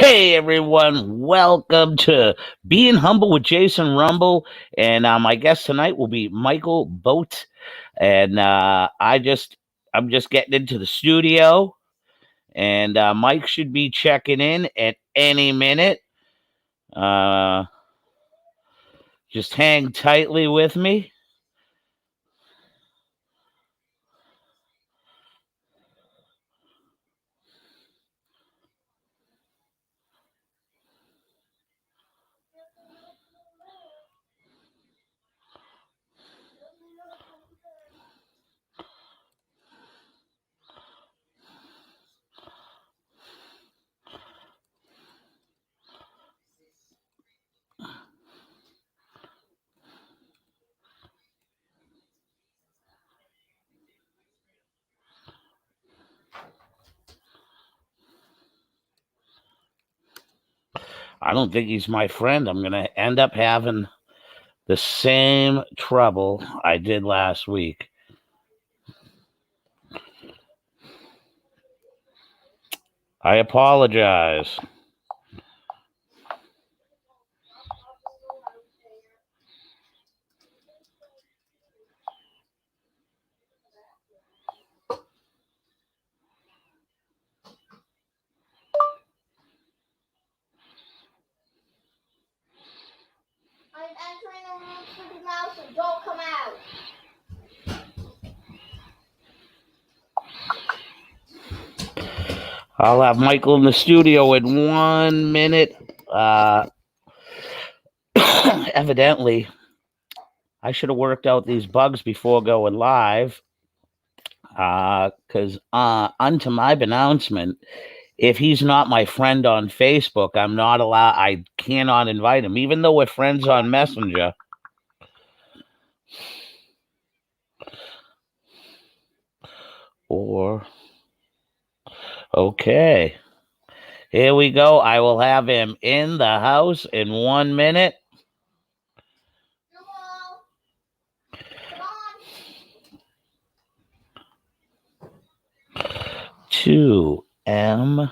Hey everyone, welcome to Being Humble with Jason Rumble, and my guest tonight will be Michael Boote, and I'm just getting into the studio, and Mike should be checking in at any minute. Just hang tightly with me. I don't think he's my friend. I'm going to end up having the same trouble I did last week. I apologize. I'm entering a room for the mouse and don't come out. I'll have Michael in the studio in 1 minute. Evidently, I should have worked out these bugs before going live. Because unto my announcement, if he's not my friend on Facebook, I'm not allowed. I cannot invite him, even though we're friends on Messenger. Okay, here we go. I will have him in the house in 1 minute. Come on. 2 MBOOTE.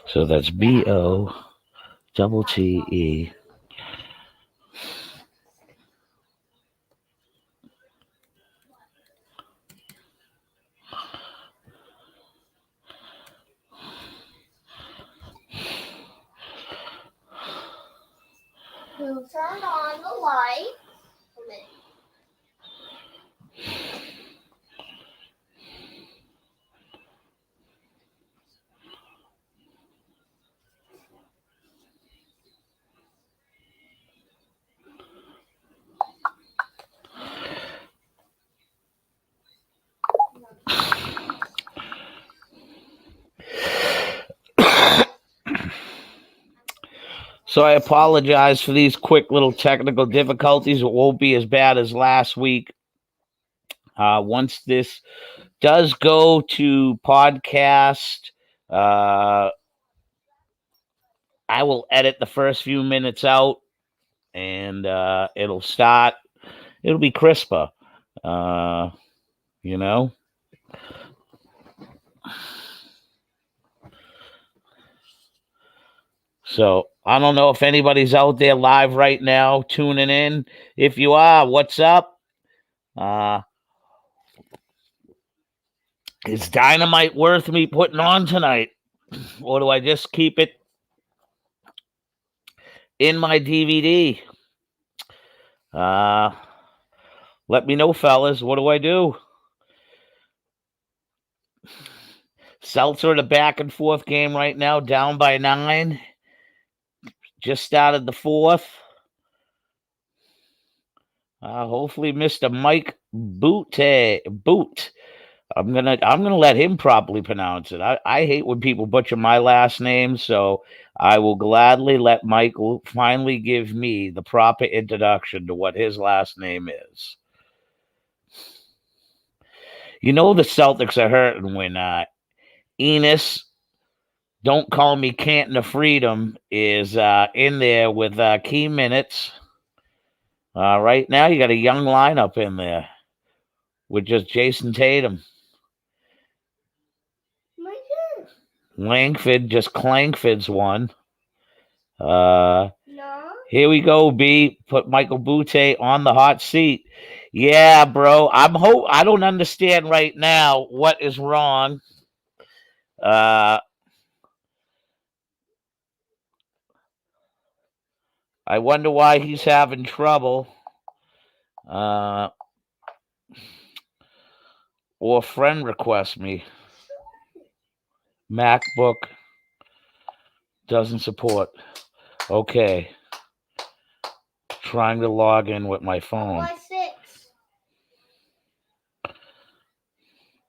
So that's BOTTE. Who turned on the light? So I apologize for these quick little technical difficulties. It won't be as bad as last week. Once this does go to podcast, I will edit the first few minutes out, and it'll start. It'll be crisper, you know. So I don't know if anybody's out there live right now tuning in. If you are, what's up? Is Dynamite worth me putting on tonight? Or do I just keep it in my DVD? Let me know, fellas. What do I do? Celtics are in a back and forth game right now, down by 9. Just started the fourth. Hopefully, Mr. Mike Boote. I'm gonna let him properly pronounce it. I hate when people butcher my last name, so I will gladly let Michael finally give me the proper introduction to what his last name is. You know the Celtics are hurting when Enos Don't Call Me Canton of Freedom is in there with key minutes. Right now, you got a young lineup in there with just Jason Tatum. My turn. Langford, just Clangford's one. Uh, No. Here we go, B. Put Michael Boote on the hot seat. Yeah, bro. I don't understand right now what is wrong. I wonder why he's having trouble. Or friend request me. MacBook doesn't support. Okay. Trying to log in with my phone. Why 6?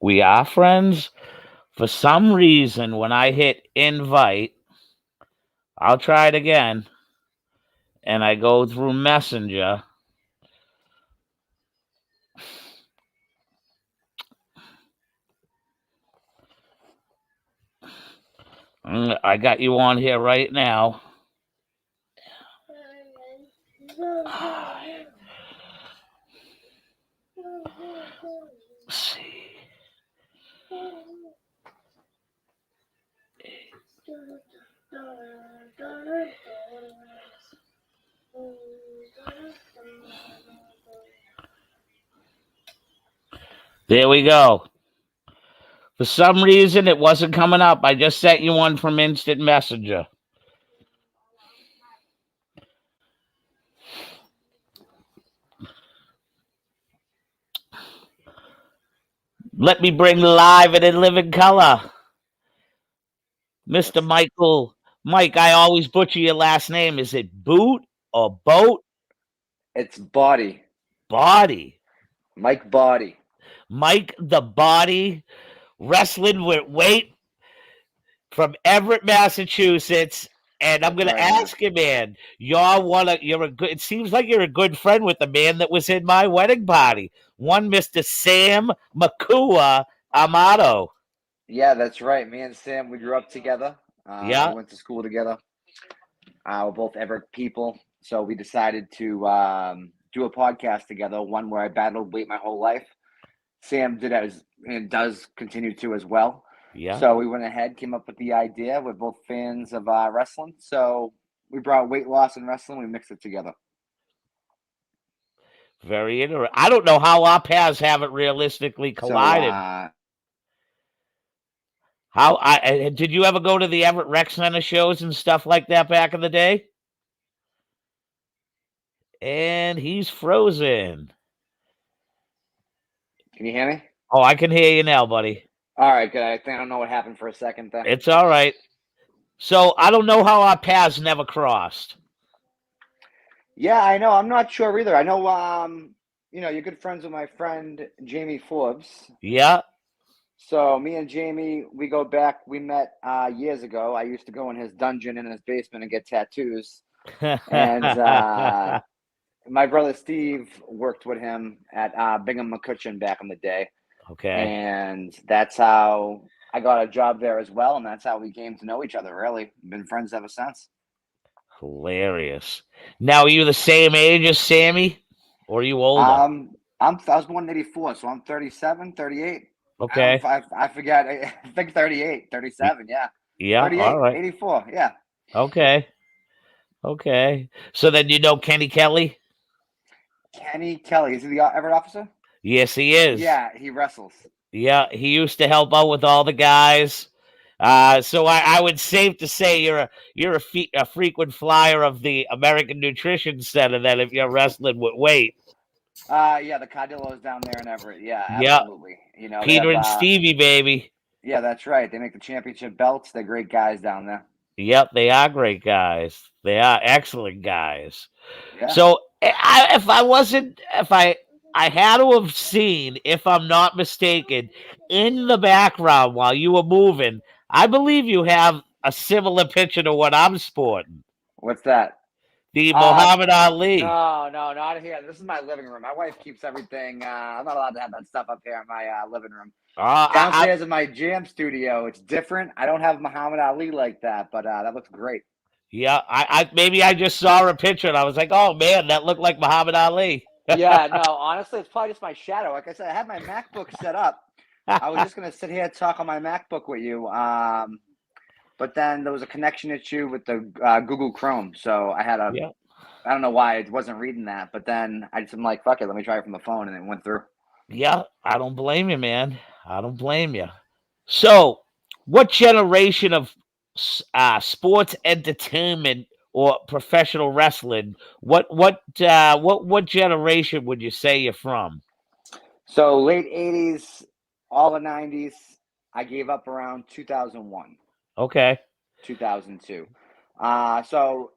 We are friends. For some reason, when I hit invite, I'll try it again, and I go through Messenger. I got you on here right now. Let's see. There we go. For some reason, it wasn't coming up. I just sent you one from Instant Messenger. Let me bring live and in living color. Mr. Michael. Mike, I always butcher your last name. Is it Boot or Boat? It's Body. Body. Mike Body. Mike the Body, wrestling with weight from Everett, Massachusetts. And I'm going to ask you, man, it seems like you're a good friend with the man that was in my wedding party. One Mr. Sam Makua Amato. Yeah, that's right. Me and Sam, we grew up together. Yeah. We went to school together. We're both Everett people. So we decided to do a podcast together, one where I battled weight my whole life. Sam did and does continue to as well. Yeah. So we went ahead, came up with the idea. We're both fans of wrestling. So we brought weight loss and wrestling. We mixed it together. Very interesting. I don't know how our paths haven't realistically collided. Did you ever go to the Everett Rec Center shows and stuff like that back in the day? And he's frozen. Can you hear me? Oh, I can hear you now, buddy. All right, good. I don't know what happened for a second there. It's all right. So I don't know how our paths never crossed. Yeah, I know. I'm not sure either. I know, you're good friends with my friend Jamie Forbes. Yeah. So me and Jamie, we go back. We met years ago. I used to go in his dungeon in his basement and get tattoos. And my brother Steve worked with him at Bingham McCutcheon back in the day. Okay. And that's how I got a job there as well. And that's how we came to know each other, really. Been friends ever since. Hilarious. Now, are you the same age as Sammy? Or are you older? I was born in 84, so I'm 37, 38. Okay. I forget. I think 38, 37, yeah. Yeah, 38, all right. 84, yeah. Okay. So then you know Kenny Kelly? Kenny Kelly. Is he the Everett officer? Yes, he is. Yeah, he wrestles. Yeah, he used to help out with all the guys. So I would safe to say you're a frequent flyer of the American Nutrition Center then if you're wrestling with weight. Yeah, the Cardillo's down there in Everett. Yeah, absolutely. You know, Peter and Stevie, baby. Yeah, that's right. They make the championship belts. They're great guys down there. Yep, they are great guys. They are excellent guys. Yeah. So I had to have seen, if I'm not mistaken, in the background while you were moving, I believe you have a similar picture to what I'm sporting. What's that? The Muhammad Ali. No, not here. This is my living room. My wife keeps everything. I'm not allowed to have that stuff up here in my living room. Downstairs in my jam studio, it's different. I don't have Muhammad Ali like that, but that looks great. Yeah, I maybe I just saw a picture and I was like, oh man, that looked like Muhammad Ali. Yeah, no, honestly, it's probably just my shadow. Like I said, I had my MacBook set up. I was just gonna sit here and talk on my MacBook with you. But then there was a connection issue with the Google Chrome, so I had a. Yeah. I don't know why it wasn't reading that, but then I'm like, fuck it, let me try it from the phone, and it went through. Yeah, I don't blame you, man. I don't blame you. So, what generation of sports entertainment or professional wrestling? What generation would you say you're from? So late '80s, all the '90s. I gave up around 2001, Okay. 2002. So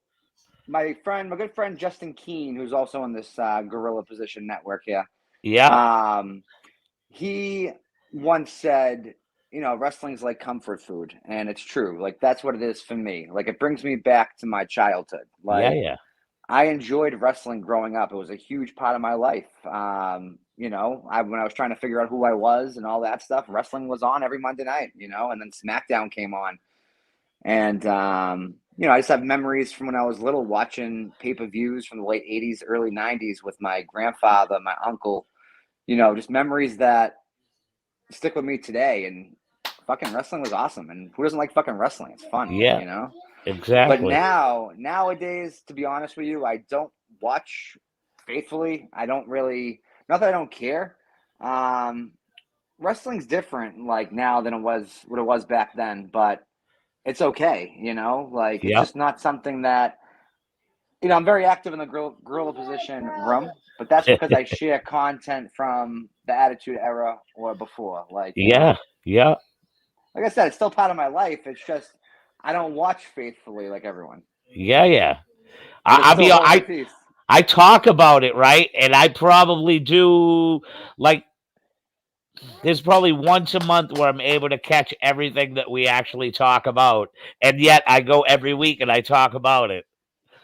my good friend Justin Keene, who's also in this Gorilla Position Network here. Yeah. He once said, wrestling's like comfort food, and it's true. Like that's what it is for me. Like it brings me back to my childhood. Like Yeah. I enjoyed wrestling growing up. It was a huge part of my life. When I was trying to figure out who I was and all that stuff, wrestling was on every Monday night. And then SmackDown came on, and I just have memories from when I was little watching pay-per-views from the late '80s, early '90s with my grandfather, my uncle. Just memories that stick with me today. And fucking wrestling was awesome. And who doesn't like fucking wrestling? It's fun. Yeah. But Exactly. nowadays, to be honest with you, I don't watch faithfully. I don't really, not that I don't care. Wrestling's different like now than what it was back then, but it's okay. Like it's Yeah. just not something that, I'm very active in the gorilla position room, but that's because I share content from the Attitude Era or before. Like, Yeah. like I said, it's still part of my life. It's just I don't watch faithfully like everyone. Yeah. But it's still holding a piece. I talk about it, right? And I probably do like there's probably once a month where I'm able to catch everything that we actually talk about. And yet I go every week and I talk about it.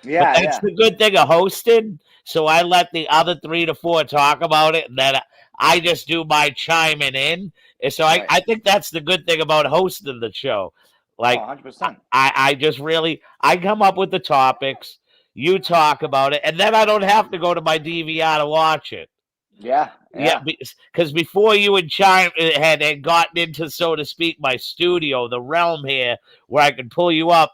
But that's the good thing of hosting. So I let the other 3 to 4 talk about it, and then I just do my chiming in. And so Right. I think that's the good thing about hosting the show. Like 100%. I just really I come up with the topics, you talk about it, and then I don't have to go to my DVR to watch it. Yeah. Because before you and Chime had gotten into, so to speak, my studio, the realm here where I could pull you up,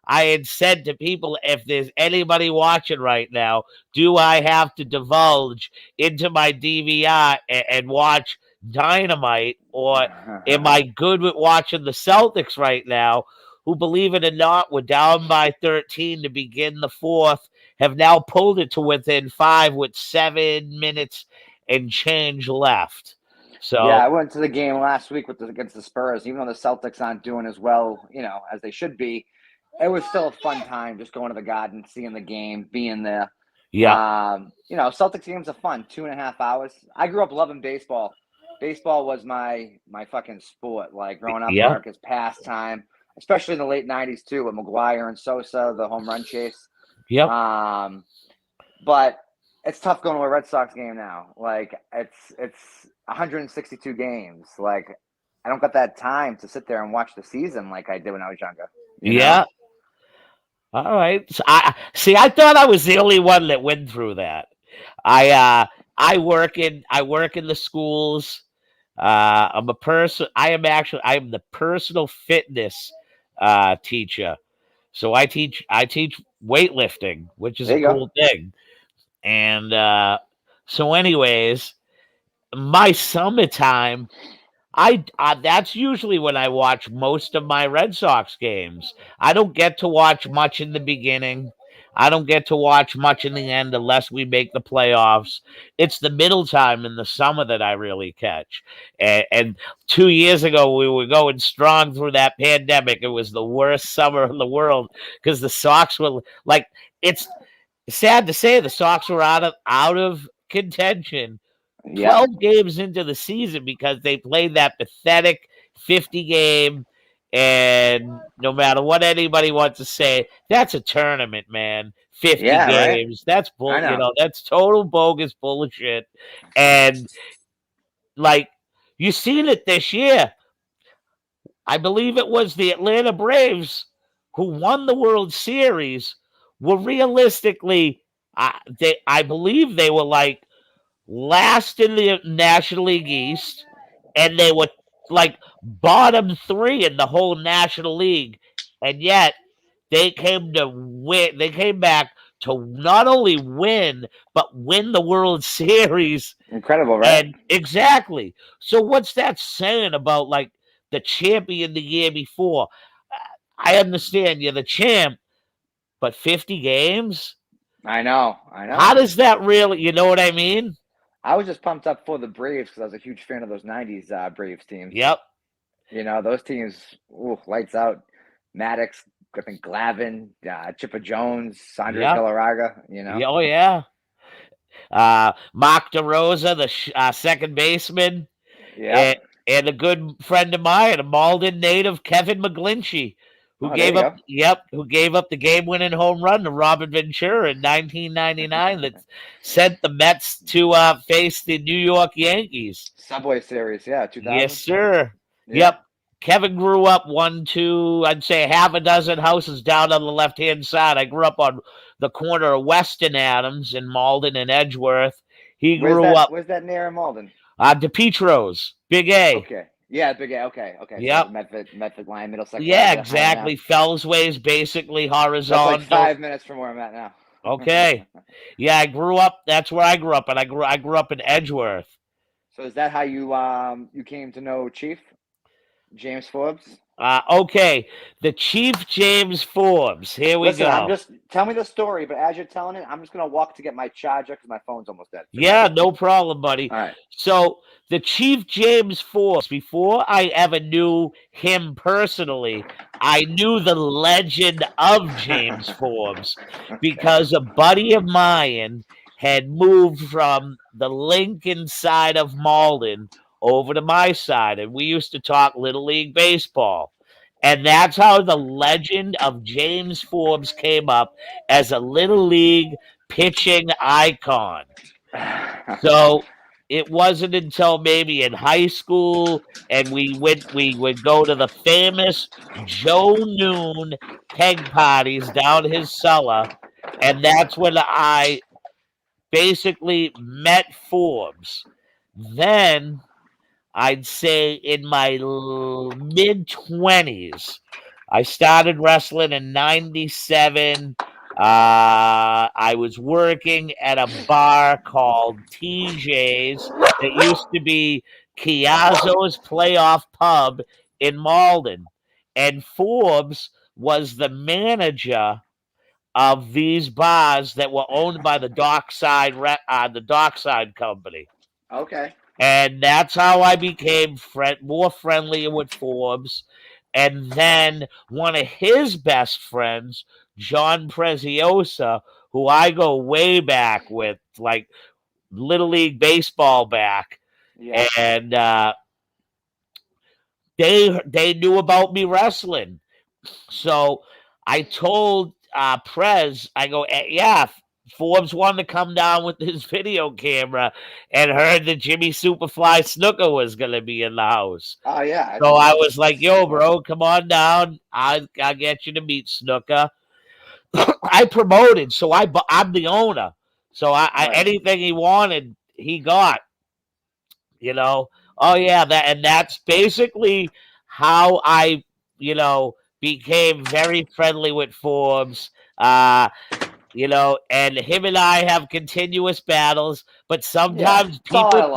I had said to people, if there's anybody watching right now, do I have to divulge into my DVR and watch Dynamite, or am I good with watching the Celtics right now, who, believe it or not, were down by 13 to begin the fourth, have now pulled it to within 5 with 7 minutes and change left. So yeah, I went to the game last week against the Spurs. Even though the Celtics aren't doing as well, as they should be, it was still a fun time just going to the Garden, seeing the game, being there. Yeah. Celtics games are fun. 2.5 hours. I grew up loving baseball. Baseball was my fucking sport. Like growing up, America's pastime, especially in the late '90s too, with McGuire and Sosa, the home run chase. Yep. But it's tough going to a Red Sox game now. Like it's 162 games. Like I don't got that time to sit there and watch the season like I did when I was younger. You know? All right. So I thought I was the only one that went through that. I work in the schools. I'm a person. I am the personal fitness teacher. So I teach weightlifting, which is a cool thing. And so anyways, my summertime, that's usually when I watch most of my Red Sox games. I don't get to watch much in the beginning. I don't get to watch much in the end unless we make the playoffs. It's the middle time in the summer that I really catch. And 2 years ago, we were going strong through that pandemic. It was the worst summer in the world because the Sox were like, it's sad to say, the Sox were out of contention 12 games into the season because they played that pathetic 50 game And no matter what anybody wants to say, that's a tournament, man. 50 Yeah, right. games. That's I know. that's total bogus bullshit. And like you seen it this year. I believe it was the Atlanta Braves who won the World Series. Were realistically, I believe they were like last in the National League East, and they were like bottom three in the whole National League, and yet they came to win. They came back to not only win but win the World Series. Incredible, right? And exactly. So what's that saying about like the champion the year before? I understand you're the champ, but 50 games? I know. How does that really, you know what I mean? I was just pumped up for the Braves because I was a huge fan of those '90s Braves teams. Yep. You know, those teams, ooh, lights out. Maddox, I think Glavine, Chipper Jones, Sandro Yep. Galarraga. You know. Oh yeah. Mark DeRosa, the second baseman, Yeah. and a good friend of mine, a Malden native, Kevin McGlinchey, who Oh, there gave you up. go. Yep, who gave up the game-winning home run to Robert Ventura in 1999 that sent the Mets to face the New York Yankees. Subway Series, yeah, 2000. Yes, sir. Yeah. Yep. Kevin grew up I'd say half a dozen houses down on the left-hand side. I grew up on the corner of Weston Adams in Malden and Edgeworth. He grew up Where's that near Malden? DePietro's, Big A. Okay. Yeah, Big A. Okay. So Yep. Medford line, Middlesex Yeah, area, higher now. exactly. Fellsway is basically That's horizontal. like 5 minutes from where I'm at now. Okay. Yeah, I grew up. That's where I grew up, and I grew up in Edgeworth. So is that how you came to know Chief James Forbes? Okay, the Chief James Forbes. Here we Listen, go. tell me the story, but as you're telling it, I'm just gonna walk to get my charger because my phone's almost dead. Yeah, no problem, buddy. All right. So the Chief James Forbes, before I ever knew him personally, I knew the legend of James Forbes because a buddy of mine had moved from the Lincoln side of Malden over to my side, and we used to talk Little League Baseball. And that's how the legend of James Forbes came up as a Little League pitching icon. So it wasn't until maybe in high school and we would go to the famous Joe Noon keg parties down his cellar, and that's when I basically met Forbes. Then I'd say in my mid 20s, I started wrestling in 97. I was working at a bar called TJ's that used to be Chiazzo's Playoff Pub in Malden. And Forbes was the manager of these bars that were owned by the Dockside Company. Okay. And that's how I became more friendly with Forbes. And then one of his best friends, John Preziosa, who I go way back with, like Little League Baseball back. Yeah. And they knew about me wrestling. So I told Prez, I go, yeah, Forbes wanted to come down with his video camera and heard that Jimmy Superfly Snooker was going to be in the house. Oh yeah. So I was like, yo, bro, come on down. I'll get you to meet Snooker. I promoted, so I'm the owner. So Right. anything he wanted, he got. You know? Oh yeah, that's basically how I, became very friendly with Forbes. And him and I have continuous battles, but sometimes people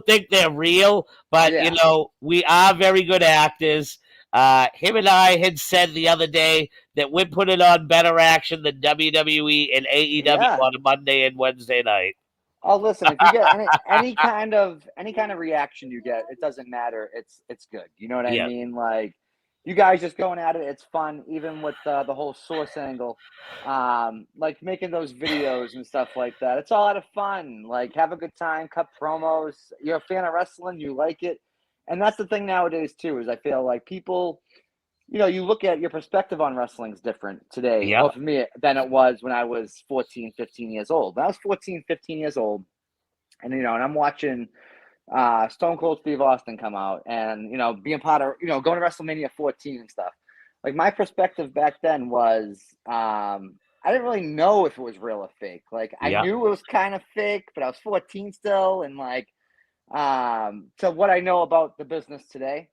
think they're real, but Yeah. we are very good actors. Him and I had said the other day that we're putting on better action than WWE and AEW Yeah. on a Monday and Wednesday night. Oh, listen, if you get any kind of reaction you get, it doesn't matter. It's good. You know what I Yeah. mean? Like you guys just going at it. It's fun, even with the whole source angle. Like making those videos and stuff like that. It's all out of fun. Like have a good time, cut promos. You're a fan of wrestling, you like it. And that's the thing nowadays too, is I feel like people, you look at your perspective on wrestling is different today, Yep. or for me, than it was when I was 14, 15 years old. When I was 14, 15 years old, and and I'm watching Stone Cold Steve Austin come out, and being part of going to WrestleMania 14 and stuff. Like my perspective back then was, I didn't really know if it was real or fake. Like I Yep. knew it was kind of fake, but I was 14 still, and like, to what I know about the business today.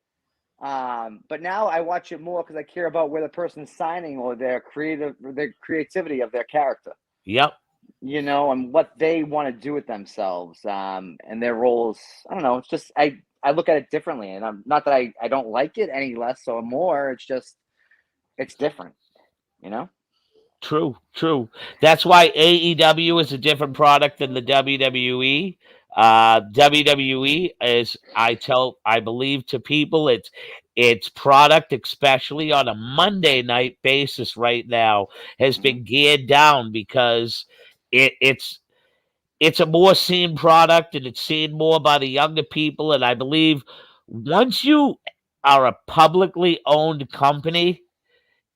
But now I watch it more because I care about where the person's signing or their creativity of their character, Yep. and what they want to do with themselves, and their roles. I don't know. It's just I look at it differently, and I'm not that I don't like it any less or more. It's just it's different, you know. True, true. That's why AEW is a different product than the WWE. WWE is, I believe to people, its product, especially on a Monday night basis right now, has Mhm. been geared down because it's a more seen product and it's seen more by the younger people. And I believe once you are a publicly owned company,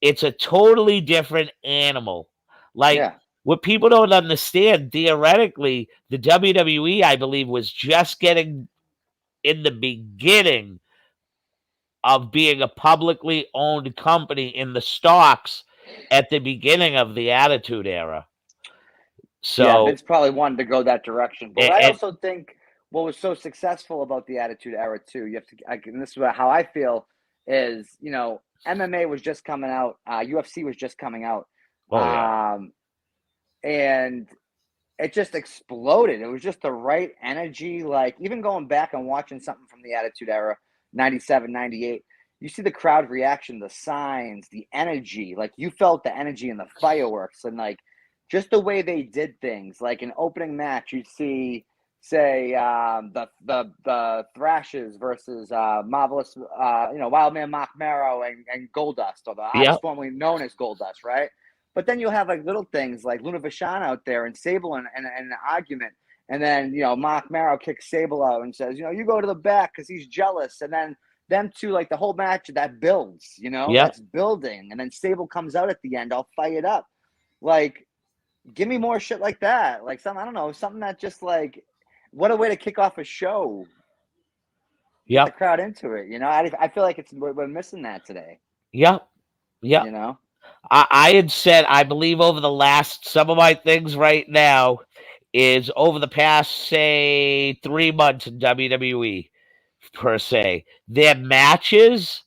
it's a totally different animal. Like Yeah, what people don't understand, theoretically, the WWE, I believe, was just getting in the beginning of being a publicly owned company in the stocks at the beginning of the Attitude Era. yeah. So, Vince probably wanted to go that direction, but I and also think what was so successful about the Attitude Era too. You have to, and this is how I feel, is MMA was just coming out, UFC was just coming out, oh yeah, and it just exploded. It was just the right energy. Like even going back and watching something from the Attitude Era, 97, 98, you see the crowd reaction, the signs, the energy. Like you felt the energy in the fireworks and like just the way they did things. Like an opening match, you'd see, say, the Thrashes versus Marvelous, Wildman Mark Marrow and Goldust, or the yeah, artist formerly known as Goldust, right? But then you'll have like little things like Luna Vachon out there and Sable and an argument. And then, Mark Marrow kicks Sable out and says, you go to the back because he's jealous. And then them two, like the whole match that builds, yeah, that's building. And then Sable comes out at the end, all fired up. Like, give me more shit like that. Like I don't know, something that just like, what a way to kick off a show. Get yeah, the crowd into it. I feel like we're missing that today, yeah, yeah. you know? I had said, I believe over the last, some of my things right now is over the past, say, 3 months in WWE, per se. Their matches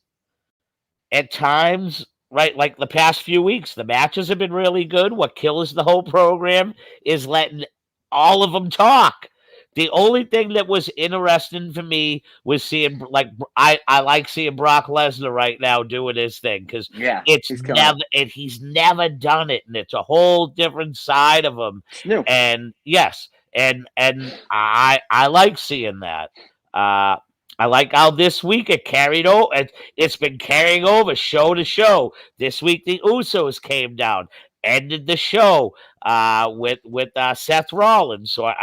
at times, right, like the past few weeks, the matches have been really good. What kills the whole program is letting all of them talk. The only thing that was interesting for me was seeing, like, I like seeing Brock Lesnar right now doing his thing because Yeah, it's he's killing it. never, and he's never done it, and it's a whole different side of him. It's new. And yes, and I like seeing that. Uh, I like how this week it carried over. It's been carrying over show to show. This week the Usos came down, ended the show with Seth Rollins. So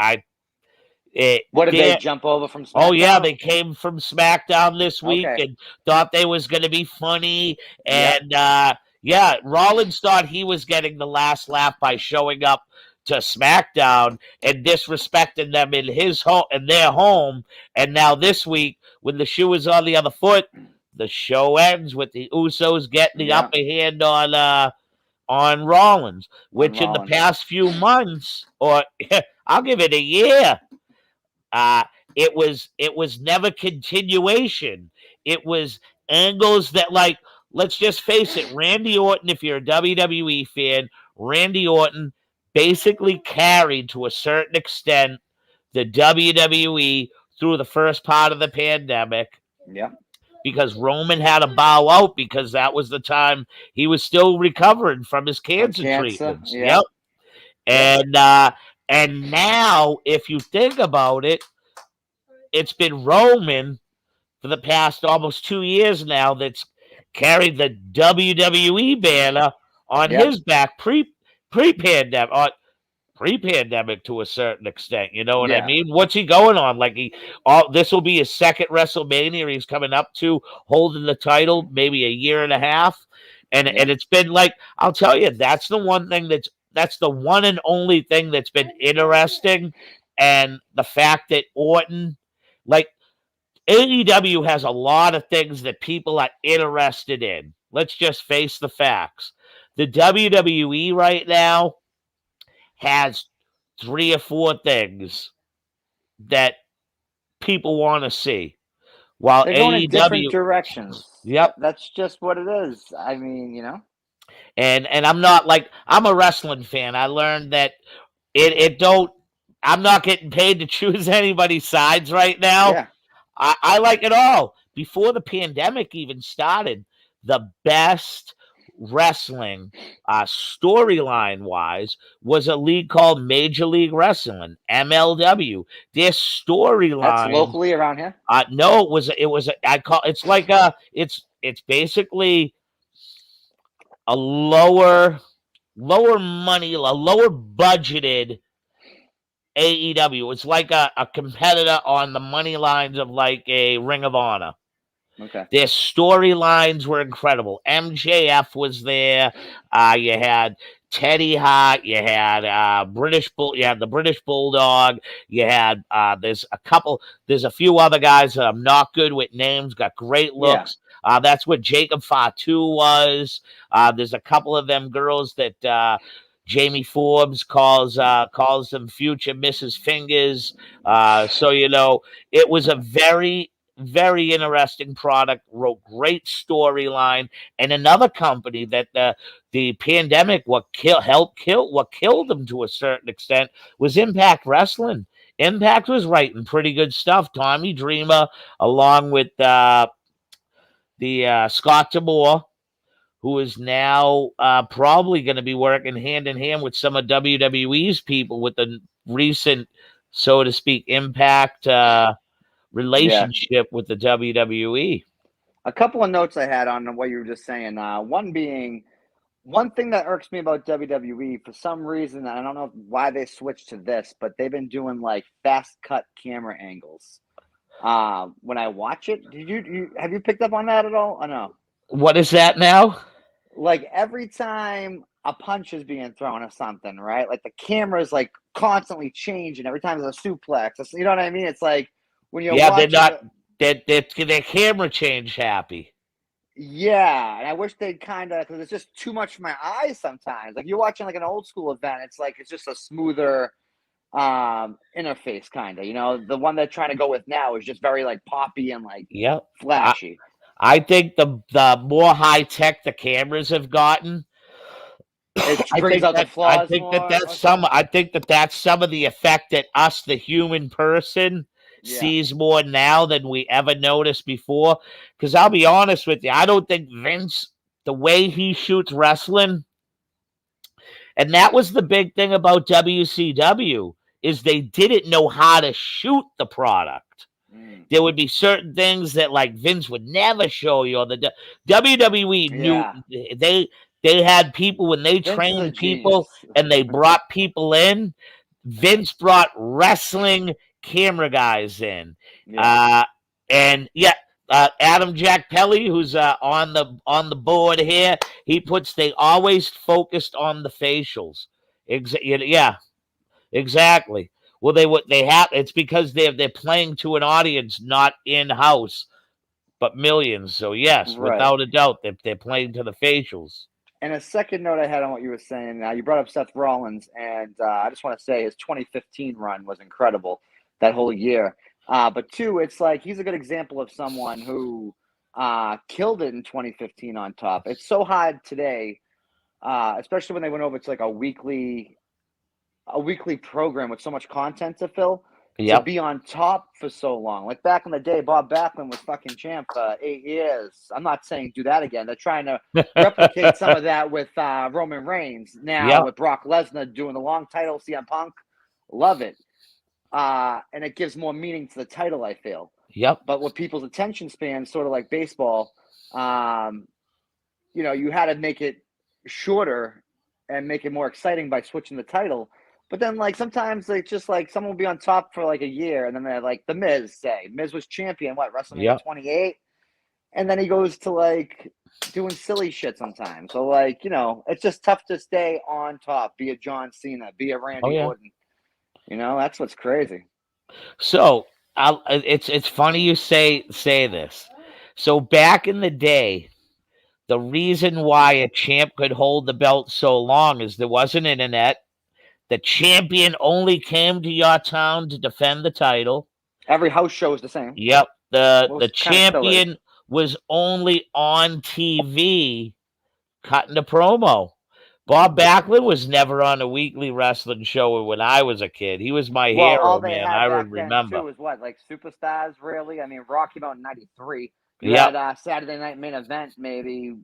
What did they there. jump over from Oh yeah, SmackDown? they came from SmackDown this week Okay. and thought they was going to be funny, Yep. and yeah, Rollins thought he was getting the last laugh by showing up to SmackDown and disrespecting them in his home, in their home, and now this week when the shoe is on the other foot, the show ends with the Usos getting the Yep. upper hand on Rollins, On which in the Rollins. past few months, or I'll give it a year, uh, it was never continuation. It was angles that, like, let's just face it, Randy Orton, if you're a WWE fan, Randy Orton basically carried to a certain extent the WWE through the first part of the pandemic Yep. because Roman had to bow out because that was the time he was still recovering from his From cancer cancer. treatments. Yep. Yep. Yep. And now if you think about it, it's been Roman for the past almost 2 years now that's carried the WWE banner on Yep. his back pre pandemic. pre-pandemic to a certain extent. You know what I Yeah. mean? What's he going on? Like this will be his second WrestleMania. He's coming up to holding the title, maybe a year and a half, and Yeah. it's been like, I'll tell you, that's the one thing that's the one and only thing that's been interesting, and the fact that Orton, like AEW, has a lot of things that people are interested in. Let's just face the facts. The WWE right now has 3 or 4 things that people want to see. While They're going in different AEW, directions. yep, That's just what it is. I mean, and I'm not like, I'm a wrestling fan. I learned that it don't. I'm not getting paid to choose anybody's sides right now. Yeah. I like it all. Before the pandemic even started, the best wrestling, storyline wise, was a league called Major League Wrestling, MLW. Their That's storyline, locally around here. no, it was I call it's like it's basically a lower money, a lower budgeted AEW. It's like a competitor on the money lines of like a Ring of Honor. Okay. Their storylines were incredible. MJF was there. You had Teddy Hart. You had You had the British Bulldog. You had There's a few other guys that I'm not good with names. Got great Yeah. looks. That's what Jacob Fatu was. There's a couple of them girls that Jamie Forbes calls them future Mrs. Fingers. So it was a very interesting product, wrote great storyline, and another company that the pandemic helped kill what killed them to a certain extent was Impact Wrestling. Impact was writing pretty good stuff. Tommy Dreamer, along with the Scott Demore, who is now probably going to be working hand in hand with some of WWE's people with the recent, so to speak, Impact Yeah. relationship with the WWE. A couple of notes I had on what you were just saying. One being, one thing that irks me about WWE for some reason, and I don't know why they switched to this, but they've been doing like fast cut camera angles. When I watch it, have you picked up on that at all? I know. What is that now? Like every time a punch is being thrown or something, right? Like the camera's like constantly changing every time there's a suplex. You know what I mean? It's like when you're Yeah, they're watching not. They're camera change happy. Yeah, and I wish they'd kind of, because it's just too much for my eyes sometimes. Like you're watching like an old school event, it's like it's just a smoother interface kind of. The one they're trying to go with now is just very like poppy and like Yep. flashy. I think the more high tech the cameras have gotten, It brings out the flaws more or something. I think that's some of the effect that us, the human person, Yeah, sees more now than we ever noticed before. Because I'll be honest with you, I don't think Vince, the way he shoots wrestling, and that was the big thing about WCW, is they didn't know how to shoot the product. There would be certain things that like Vince would never show you. Or the WWE knew yeah. they had people when they Vince is a trained people genius. and they brought people in. Vince brought wrestling camera guys in, Yeah, and yeah. Adam Jack Pelly, who's on the board here, they always focused on the facials. Yeah, exactly. Well, they have. It's because they're playing to an audience, not in house, but millions. So yes, right. without a doubt, they're playing to the facials. And a second note I had on what you were saying, you brought up Seth Rollins, and I just want to say his 2015 run was incredible that whole year. But two, it's like he's a good example of someone who killed it in 2015 on top. It's so hard today, especially when they went over to like a weekly program with so much content to fill, to Yep. be on top for so long. Like back in the day, Bob Backlund was fucking champ for 8 years. I'm not saying do that again. They're trying to replicate some of that with Roman Reigns now, Yep. with Brock Lesnar doing the long title, CM Punk. Love it. And it gives more meaning to the title, I feel. Yep. But with people's attention span, sort of like baseball, you had to make it shorter and make it more exciting by switching the title. But then, like, sometimes it's just like someone will be on top for like a year, and then they're like the Miz. Say Miz was champion, what, WrestleMania Yep. 28, and then he goes to like doing silly shit sometimes. So like, it's just tough to stay on top. Be a John Cena, be a Oh Randy yeah. Orton. That's what's crazy. So it's funny you say this. So back in the day, the reason why a champ could hold the belt so long is there wasn't internet. The champion only came to your town to defend the title. Every house show is the same. Yep. The Most kind of still is. champion was only on TV cutting a promo. Bob Backlund was never on a weekly wrestling show when I was a kid. He was my Well, all hero, they man. I had would back then remember. too is what, like superstars, really. I mean, Raw came out in '93. You Yep. had Saturday Night Main Event maybe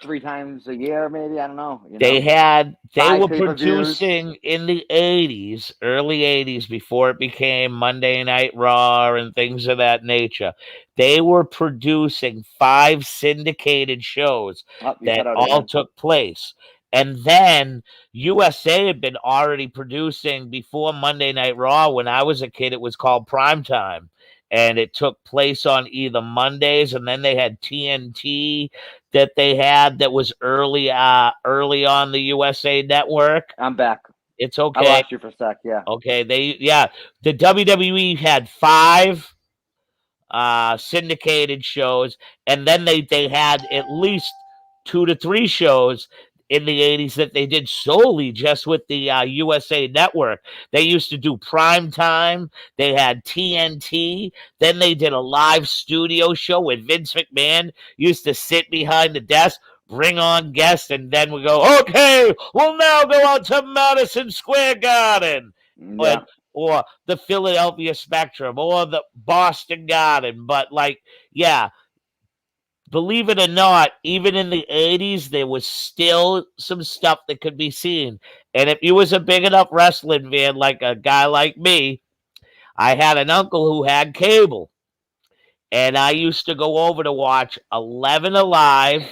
3 times a year, maybe. I don't know. They 5 were pay-per-views. producing in the 80s, early 80s, before it became Monday Night Raw and things of that nature. They were producing 5 syndicated shows Oh, you that cut out all again. took place. And then USA had been already producing before Monday Night Raw. When I was a kid, it was called Primetime. And it took place on either Mondays, and then they had TNT that they had that was early on the USA Network. I'm back. It's I okay. lost you for a sec. Yeah. Okay, the WWE had 5 syndicated shows, and then they had at least 2 to 3 shows in the 80s that they did solely just with the USA Network. They used to do prime time. They had TNT. Then they did a live studio show with Vince McMahon used to sit behind the desk, bring on guests, and then we go, okay, we'll now go out to Madison Square Garden. Yeah. Or the Philadelphia Spectrum or the Boston Garden. But yeah, believe it or not, even in the 80s, there was still some stuff that could be seen. And if you was a big enough wrestling fan like a guy like me, I had an uncle who had cable. And I used to go over to watch 11 Alive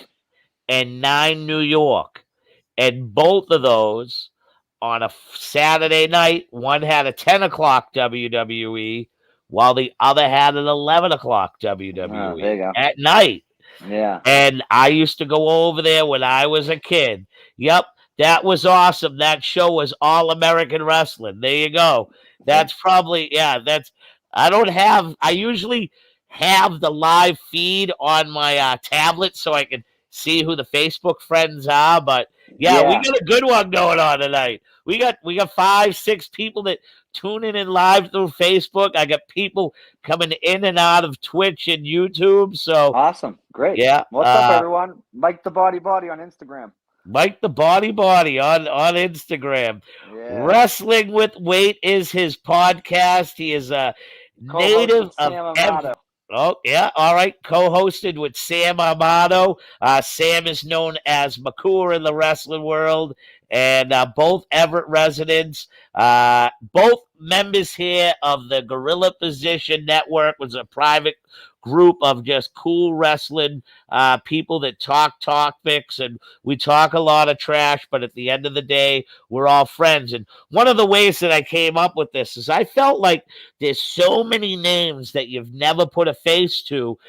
and 9 New York. And both of those on a Saturday night, one had a 10 o'clock WWE, while the other had an 11 o'clock Oh, there WWE you go. at night. Yeah. And I used to go over there when I was a kid. Yep, that was awesome. That show was All American Wrestling. There you go. That's probably, I usually have the live feed on my tablet so I can see who the Facebook friends are. But yeah, we got a good one going on tonight. We got 5, 6 people that tuning in live through Facebook. I got people coming in and out of Twitch and YouTube. So Awesome. Great. yeah, What's up, everyone? Mike the Body on Instagram. Mike the Body on Instagram. Yeah. Wrestling with Weight is his podcast. He is a Co-host native with Sam of Amato. Oh, yeah. All right. Co-hosted with Sam Amato. Sam is known as McCool in the wrestling world, and both Everett residents. Both members here of the Gorilla Position Network, was a private group of just cool wrestling people that talk topics, and we talk a lot of trash, but at the end of the day, we're all friends. And one of the ways that I came up with this is I felt like there's so many names that you've never put a face to,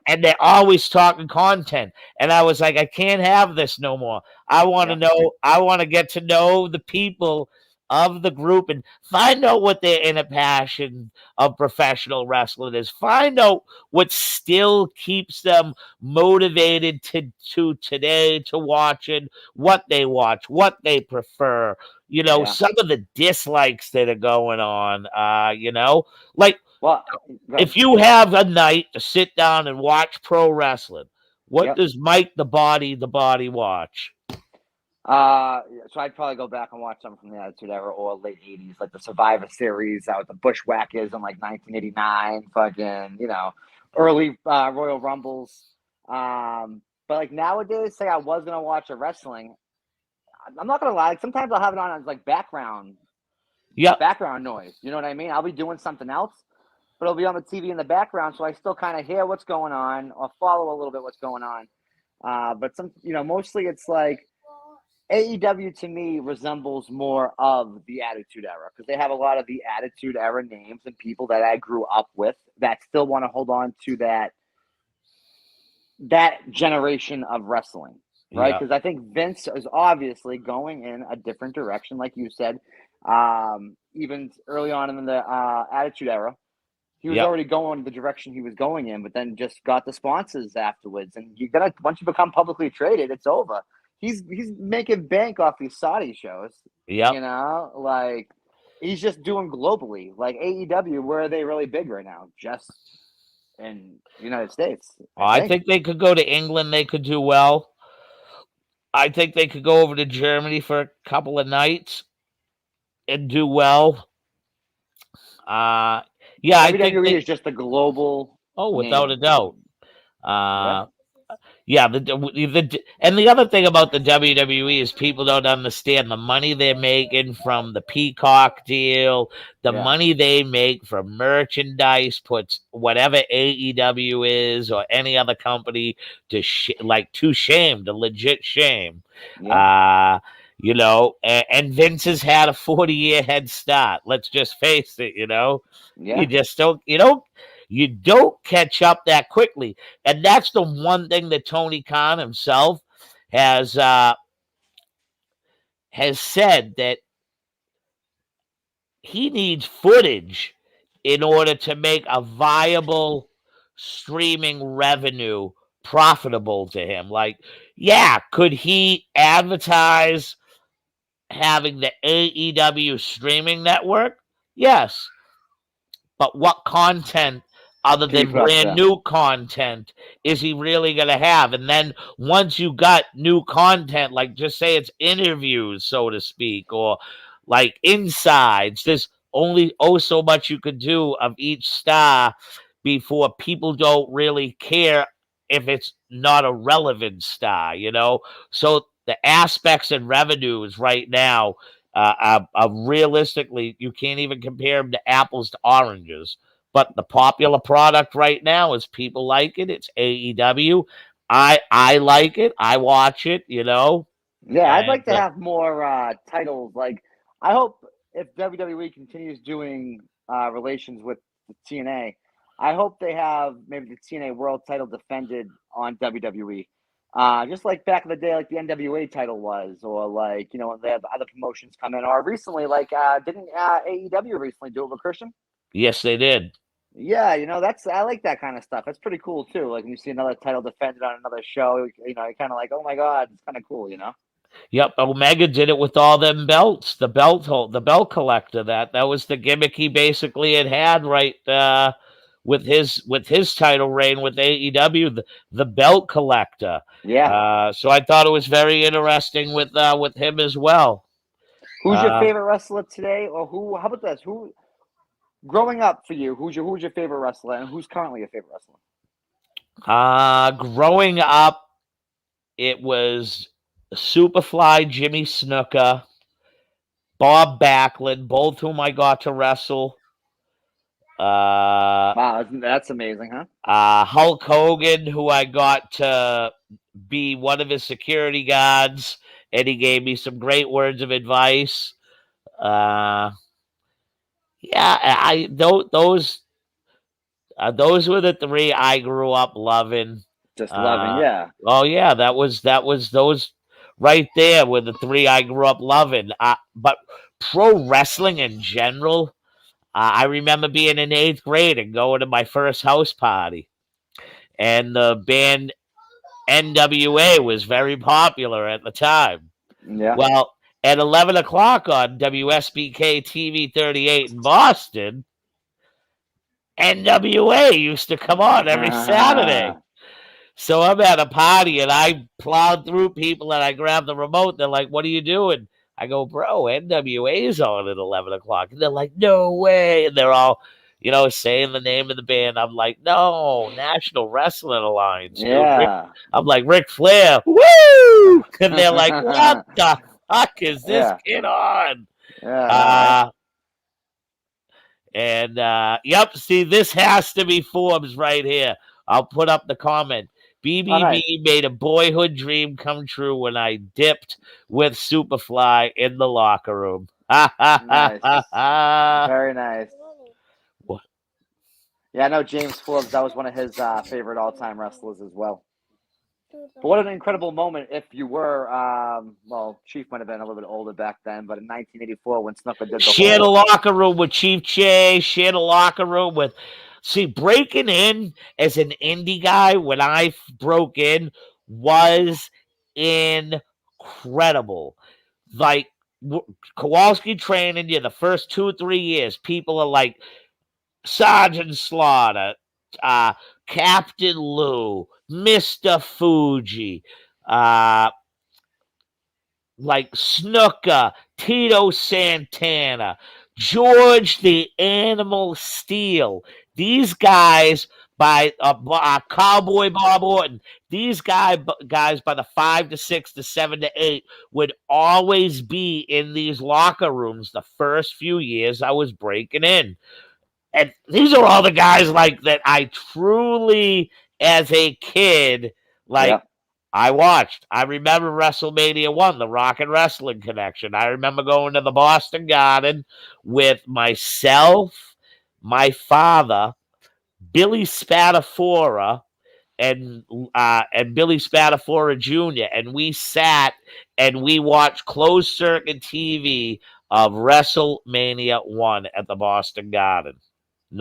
and they're always talking content. And I was like, I can't have this no more. I want to know, I want to get to know the people of the group and find out what their inner passion of professional wrestling is. Find out what still keeps them motivated to today to watching, what they watch, what they prefer. Some of the dislikes that are going on. If you have a night to sit down and watch pro wrestling, what does Mike the Body watch? So I'd probably go back and watch some from the Attitude Era or late '80s, like the Survivor Series with the Bushwhackers in like 1989, fucking, early Royal Rumbles. But like nowadays, say I was gonna watch a wrestling, I'm not gonna lie. Like, sometimes I'll have it on as like background noise. You know what I mean? I'll be doing something else, but it'll be on the TV in the background, so I still kind of hear what's going on or follow a little bit what's going on. But mostly it's like AEW to me resembles more of the Attitude Era because they have a lot of the Attitude Era names and people that I grew up with that still want to hold on to that generation of wrestling, right? Yeah. Because I think Vince is obviously going in a different direction, like you said. Even early on in the Attitude Era, he was Yep. already going the direction he was going in, but then just got the sponsors afterwards. And you gotta once you become publicly traded, it's over. He's making bank off these Saudi shows, Yep. like he's just doing globally. Like AEW, where are they really big right now? Just in the United States, I I think. think they could go to England. They could do well. I think they could go over to Germany for a couple of nights and do well. Uh, yeah, I think WWE they. is just a global Oh, without a name. doubt. Yeah, Uh, Yeah, and the other thing about the WWE is people don't understand the money they're making from the Peacock deal, the yeah, money they make from merchandise puts whatever AEW is or any other company to shame, to legit shame. yeah, Uh, and Vince has had a 40-year head start. Let's just face it, you yeah. just don't catch up that quickly. And that's the one thing that Tony Khan himself has has said, that he needs footage in order to make a viable streaming revenue profitable to him. Like, yeah, could he advertise having the AEW streaming network? Yes. But what content other Can you than put up brand there? new content is he really going to have? And then once you got new content, like just say it's interviews, so to speak, or like insides, there's only so much you could do of each star before people don't really care if it's not a relevant star. So the aspects and revenues right now, realistically, you can't even compare them to apples to oranges. But the popular product right now is people like it. It's AEW. I like it. I watch it. Yeah, I'd And like to have more titles. Like, I hope if WWE continues doing relations with the TNA, I hope they have maybe the TNA World Title defended on WWE. Just like back in the day, like the NWA title was, or like when they have other promotions come in, or recently, like didn't AEW recently do it with Christian? yes, they did. Yeah, that's I like that kind of stuff. That's pretty cool too. Like when you see another title defended on another show, you're kind of like, oh my god, it's kind of cool. Yep, Omega did it with all them belts. The belt collector. That was the gimmick he basically had right with his title reign with AEW, the belt collector. Yeah. So I thought it was very interesting with him as well. Who's your Uh, favorite wrestler today, or who? How about this? Who growing up for you? Who's your favorite wrestler, and who's currently your favorite wrestler? Growing up, it was Superfly Jimmy Snuka, Bob Backlund, both whom I got to wrestle. Wow, that's amazing, huh? Hulk Hogan, who I got to be one of his security guards, and he gave me some great words of advice. Uh, yeah, those were the three I grew up loving. Just loving, Uh, yeah, oh yeah, that was those right there were the three I grew up loving. But pro wrestling in general, I remember being in 8th grade and going to my first house party, and the band NWA was very popular at the time. yeah. Well, at 11 o'clock on WSBK TV 38 in Boston, NWA used to come on every Saturday. So I'm at a party and I plowed through people and I grabbed the remote. They're like, "What are you doing?" I go, "Bro, NWA's on at 11 o'clock." And they're like, "No way." And they're all, saying the name of the band. I'm like, "No, National Wrestling Alliance, dude." Yeah. I'm like, "Ric Flair, woo!" And they're like, "What the fuck is this Yeah. kid on?" Yeah, no, right? Uh, yep, see, this has to be Forbes right here. I'll put up the comment. Oh, nice. BBB made a boyhood dream come true when I dipped with Superfly in the locker room. Ha ha ha Nice. ha ha. Very nice. What? Yeah, I know James Forbes. That was one of his favorite all-time wrestlers as well. But what an incredible moment if you were, well, Chief might have been a little bit older back then, but in 1984 when Snooker did the Shared a whole, locker room with Chief Che, shared a locker room with. See, breaking in as an indie guy when I broke in was incredible. Like, Kowalski training you the first 2 or 3 years, people are like, Sergeant Slaughter, uh, Captain Lou, Mr. Fuji, uh, like Snooker, Tito Santana, George the Animal Steel. These guys by Cowboy Bob Orton. These guys by the 5 to 6 to 7 to 8 would always be in these locker rooms the first few years I was breaking in. And these are all the guys like that I truly, as a kid, like yeah. I watched. I remember WrestleMania 1, the Rock and Wrestling Connection. I remember going to the Boston Garden with myself, my father, Billy Spatafora, and Billy Spatafora Jr. And we sat and we watched closed circuit TV of WrestleMania 1 at the Boston Garden.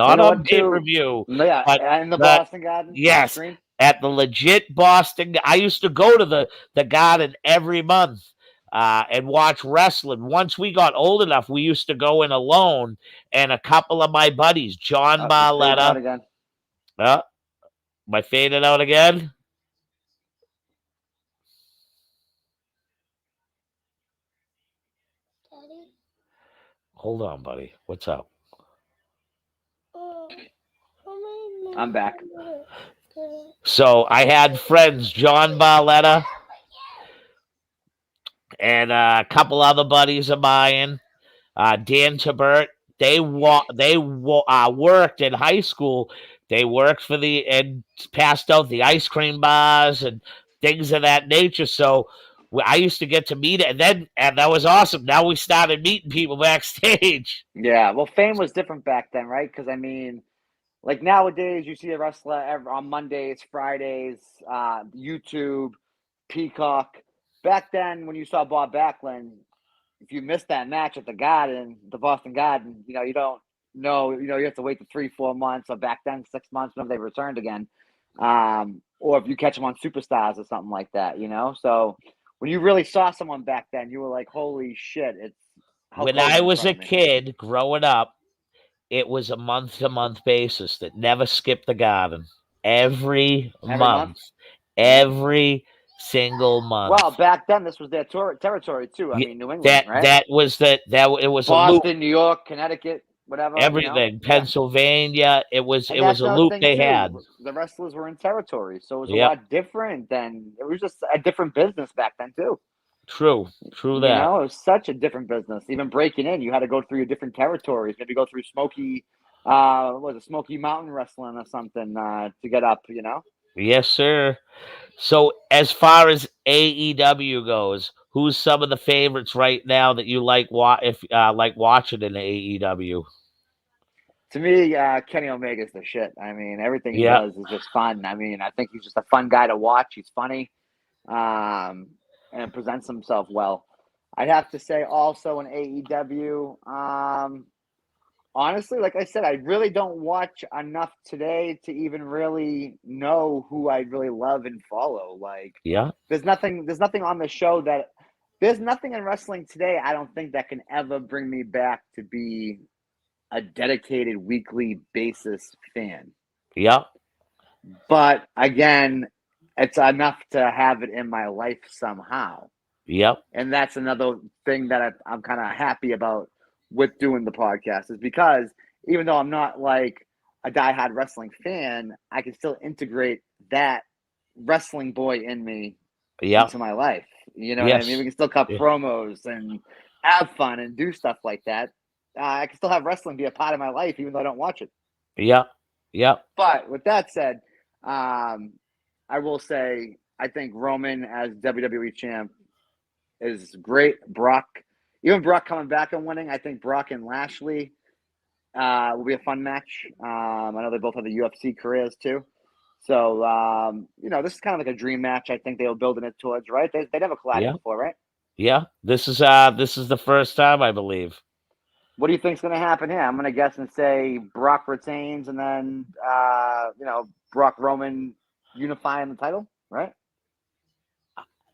You Not know on what, pay per too? view, but Yeah, in the the Boston Garden on the yes, screen. at the legit Boston. I used to go to the Garden every month and watch wrestling. Once we got old enough, we used to go in alone, and a couple of my buddies, John You're fading out Barletta. again. Uh, am I fading out again? Daddy. Hold on, buddy. What's up? I'm back. So I had friends, John Barletta and a couple other buddies of mine, Dan Tabert. They worked in high school. They worked for and passed out the ice cream bars and things of that nature. So I used to get to meet it, and that was awesome. Now we started meeting people backstage. Yeah, well, fame was different back then, right? Because, I mean, like nowadays, you see a wrestler on Mondays, Fridays, YouTube, Peacock. Back then, when you saw Bob Backlund, if you missed that match at the Garden, the Boston Garden, you don't know, you have to wait the 3, 4 months, or back then 6 months whenever they returned again. Or if you catch them on Superstars or something like that, So when you really saw someone back then, you were like, holy shit, it's Hulk When I Hogan in was front a of me. kid growing up, it was a month-to-month basis that never skipped the Garden. Every Every month. month. Every single month. Well, back then, this was their territory too. I Yeah, mean, New England, right? that was that it was a loop. Boston, New York, Connecticut, whatever, Everything. Yeah. Pennsylvania. It was And that's a another loop thing they had. too. The wrestlers were in territory, so it was a Yep. lot different than it was just a different business back then too. True that. It was such a different business. Even breaking in, you had to go through different territories. Maybe go through Smoky, was it Smoky Mountain Wrestling or something to get up. Yes, sir. So as far as AEW goes, who's some of the favorites right now that you like like watching in AEW? To me, Kenny Omega's the shit. I mean, everything he Yeah. does is just fun. I mean, I think he's just a fun guy to watch. He's funny, and presents himself well. I'd have to say also in AEW, honestly, like I said, I really don't watch enough today to even really know who I really love and follow. Like, Yeah. there's nothing on the show there's nothing in wrestling today. I don't think that can ever bring me back to be a dedicated weekly basis fan. Yeah. But again, it's enough to have it in my life somehow. Yep. And that's another thing that I'm kind of happy about with doing the podcast, is because even though I'm not like a diehard wrestling fan, I can still integrate that wrestling boy in me into my life. You know what I mean? We can still cut promos and have fun and do stuff like that. I can still have wrestling be a part of my life, even though I don't watch it. Yeah. But with that said, I will say, I think Roman as WWE champ is great. Even Brock coming back and winning, I think Brock and Lashley will be a fun match. I know they both have the UFC careers too. So, this is kind of like a dream match. I think they were building it towards, right? They never collided Yeah, before, right? yeah. This is the first time, I believe. What do you think's going to happen here? I'm going to guess and say Brock retains, and then Brock Roman unifying the title, right?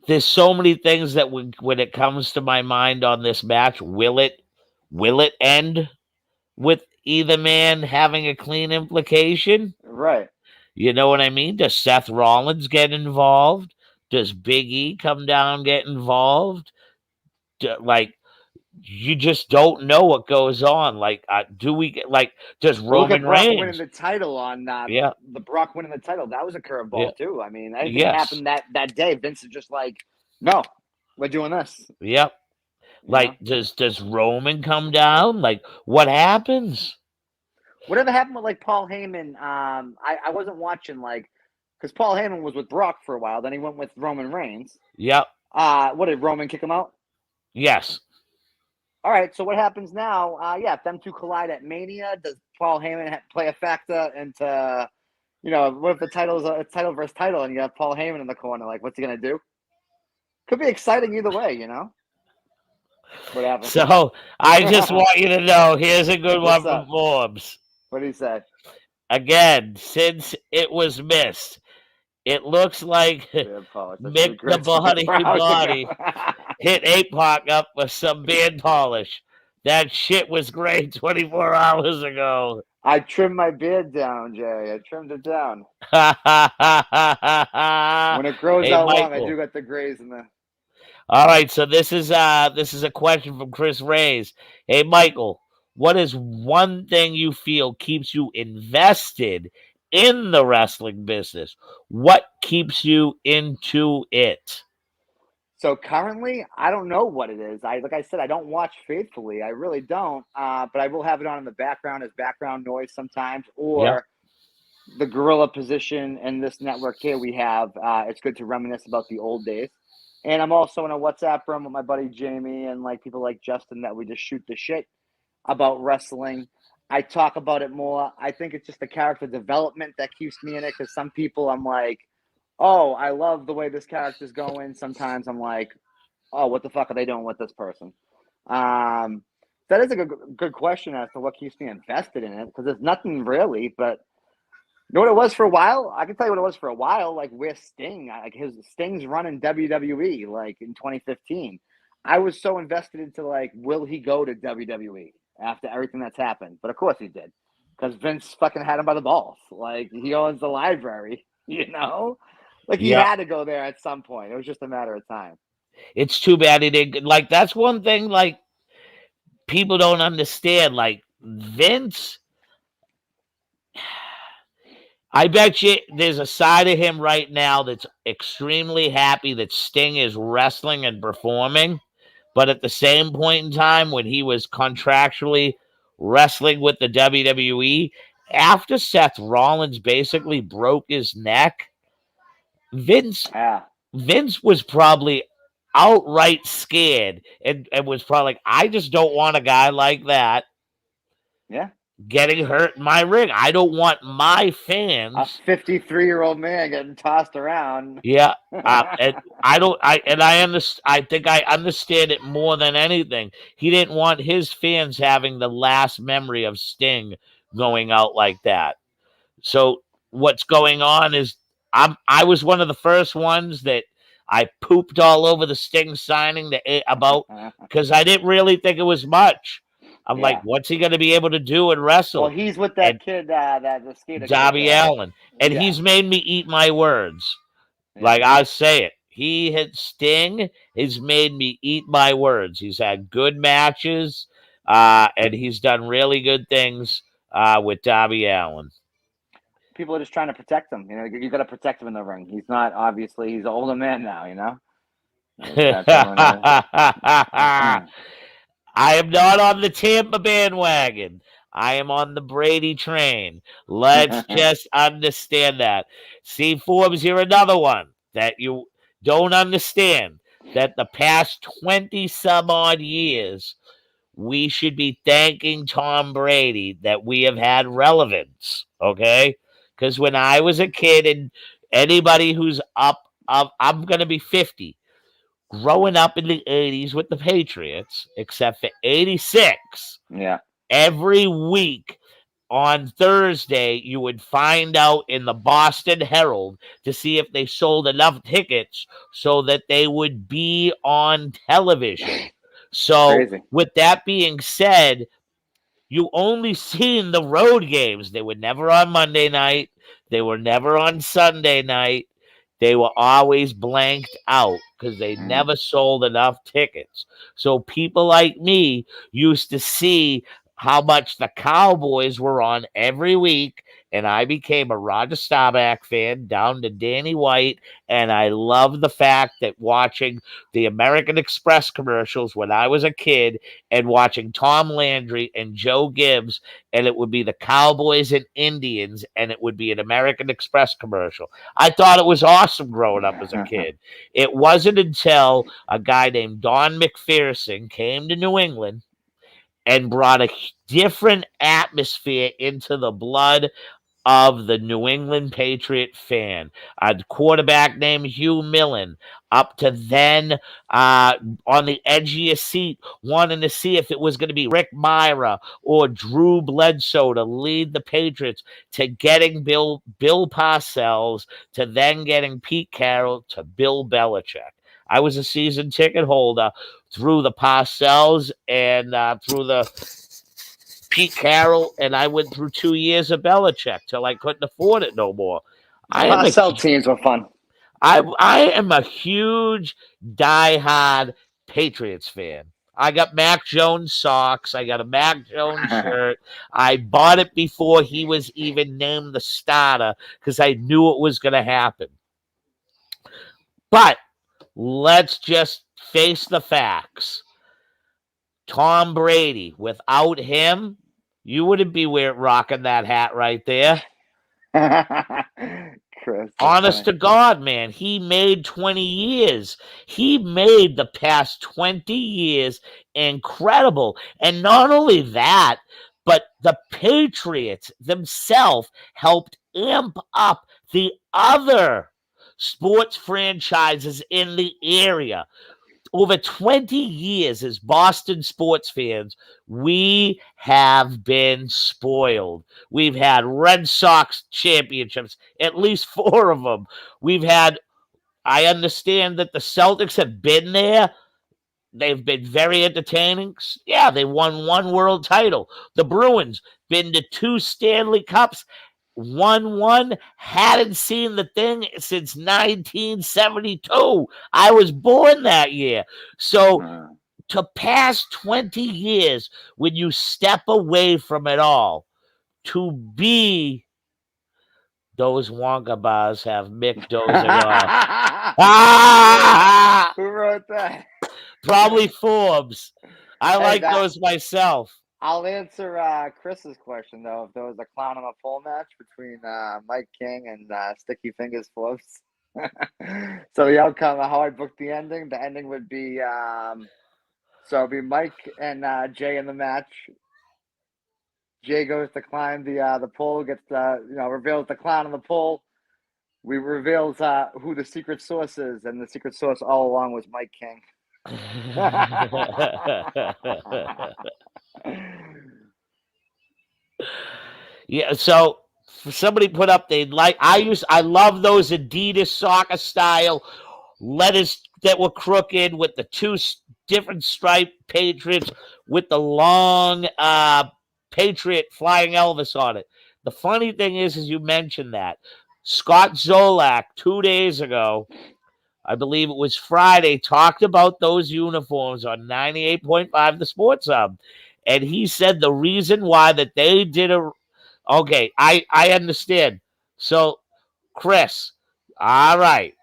There's so many things that when it comes to my mind on this match, will it end with either man having a clean implication? Right. You know what I mean? Does Seth Rollins get involved? Does Big E come down, get involved? Like, you just don't know what goes on. Like, do we get, like, does Well, look at Roman Brock winning Reigns? the title on Yeah, the Brock winning the title. That was a yeah, curveball too. I mean, anything yes, happened that day, Vince is just like, no, we're doing this. yep. You know, Like, does Roman come down? Like, what happens? whatever happened with like Paul Heyman. I wasn't watching because Paul Heyman was with Brock for a while. Then he went with Roman Reigns. Yep, What did Roman kick him out? yes, All right, so what happens now? If them two collide at Mania, does Paul Heyman play a factor into, what if the title is a title versus title and you have Paul Heyman in the corner? Like, what's he going to do? Could be exciting either way, What happens? So I just want you to know, here's a good one What's from up? Forbes. What do you say? Again, since it was missed, it looks like Beard polish. That's Mick the regrets Body 24 hours Body ago. hit APOC up with some beard polish. That shit was great 24 hours ago. I trimmed my beard down, Jay. I trimmed it down. When it grows Hey, out long, I Michael. do got the grays in the. All right, so this is a question from Chris Reyes. Hey, Michael, what is one thing you feel keeps you invested in the wrestling business? What keeps you into it? So currently, I don't know what it is. Like I said, I don't watch faithfully. I really don't. But I will have it on in the background as background noise sometimes, Yeah, or the gorilla position in this network here we have. It's good to reminisce about the old days. And I'm also in a WhatsApp room with my buddy Jamie and like people like Justin that we just shoot the shit about wrestling. I talk about it more. I think it's just the character development that keeps me in it because some people I'm like, oh, I love the way this character's going. Sometimes I'm like, oh, what the fuck are they doing with this person? Um, that is a good question as to what keeps me invested in it because there's nothing really. But you know what it was for a while? I can tell you what it was for a while. Like where his Sting's running WWE like in 2015. I was so invested into like, will he go to WWE after everything that's happened? But of course he did because Vince fucking had him by the balls. Like he owns the library, Like he yeah. had to go there at some point. It was just a matter of time. It's too bad he didn't. Like, that's one thing, like, people don't understand. Like, Vince, I bet you there's a side of him right now that's extremely happy that Sting is wrestling and performing. But at the same point in time, when he was contractually wrestling with the WWE, after Seth Rollins basically broke his neck, Vince Yeah. Vince was probably outright scared and was probably like, I just don't want a guy like that Yeah. getting hurt in my ring. I don't want my A fans. 53-year-old man getting tossed around. Yeah. And I think I understand it more than anything. He didn't want his fans having the last memory of Sting going out like that. So what's going on is I was one of the first ones that I pooped all over the Sting signing about because I didn't really think it was much. I'm like, Yeah. what's he going to be able to do and Well, wrestle? he's with And that kid, the skater kid. Darby Allen, and Yeah. he's made me eat my words. Yeah. Like I say it, Sting has made me eat my words. He's had good matches, and he's done really good things with Darby Allen. People are just trying to protect him. You got to protect him in the ring. He's not obviously. He's an older man now. That's I am not on the Tampa bandwagon. I am on the Brady train. Let's just understand that. See, Forbes, you're another one that you don't understand that the past 20 some odd years, we should be thanking Tom Brady that we have had relevance. Okay. Because when I was a kid, and anybody who's I'm going to be 50, growing up in the 80s with the Patriots, except for 86, Yeah. every week on Thursday, you would find out in the Boston Herald to see if they sold enough tickets so that they would be on television. So, Crazy. with that being said, you only seen the road games. They were never on Monday night. They were never on Sunday night. They were always blanked out because they Mm. never sold enough tickets. So people like me used to see how much the Cowboys were on every week, and I became a Roger Staubach fan down to Danny White, and I love the fact that watching the American Express commercials when I was a kid and watching Tom Landry and Joe Gibbs, and it would be the Cowboys and Indians, and it would be an American Express commercial. I thought it was awesome growing up as a kid. It wasn't until a guy named Don McPherson came to New England and brought a different atmosphere into the blood of the New England Patriot fan. A quarterback named Hugh Millen, up to then on the edge of your seat, wanting to see if it was going to be Rick Myra or Drew Bledsoe to lead the Patriots, to getting Bill Parcells, to then getting Pete Carroll, to Bill Belichick. I was a season ticket holder through the Parcells and through the Pete Carroll, and I went through 2 years of Belichick till I couldn't afford it no more. I am a Parcel teams were fun. I am a huge diehard Patriots fan. I got Mac Jones socks. I got a Mac Jones shirt. I bought it before he was even named the starter because I knew it was going to happen. But let's just face the facts. Tom Brady, without him, you wouldn't be rocking that hat right there. Chris, Honest to God, man, he made 20 years. He made the past 20 years incredible. And not only that, but the Patriots themselves helped amp up the other sports franchises in the area. Over 20 years as Boston sports fans, we have been spoiled. We've had Red Sox championships, at least 4 of them. I understand that the Celtics have been there. They've been very entertaining. Yeah, they won 1 world title. The Bruins been to 2 Stanley Cups, won 1, hadn't seen the thing since 1972. I was born that year. So to pass 20 years when you step away from it all, to be those Wonka bars have Mick dozing off. Ah! Who wrote that? Probably Forbes. I Hey, like those myself. I'll answer Chris's question though. If there was a clown on a pole match between Mike King and Sticky Fingers Forbes, so the outcome, how I booked the ending would be so it'd be Mike and Jay in the match. Jay goes to climb the pole, gets reveals the clown on the pole. We reveals who the secret source is, and the secret source all along was Mike King. Yeah, so somebody put up I love those Adidas soccer style letters that were crooked with the 2 different striped Patriots with the long Patriot flying Elvis on it. The funny thing is you mentioned that Scott Zolak 2 days ago, I believe it was Friday, talked about those uniforms on 98.5 The Sports Hub. And he said the reason why that they did okay, I understand. So, Chris, all right.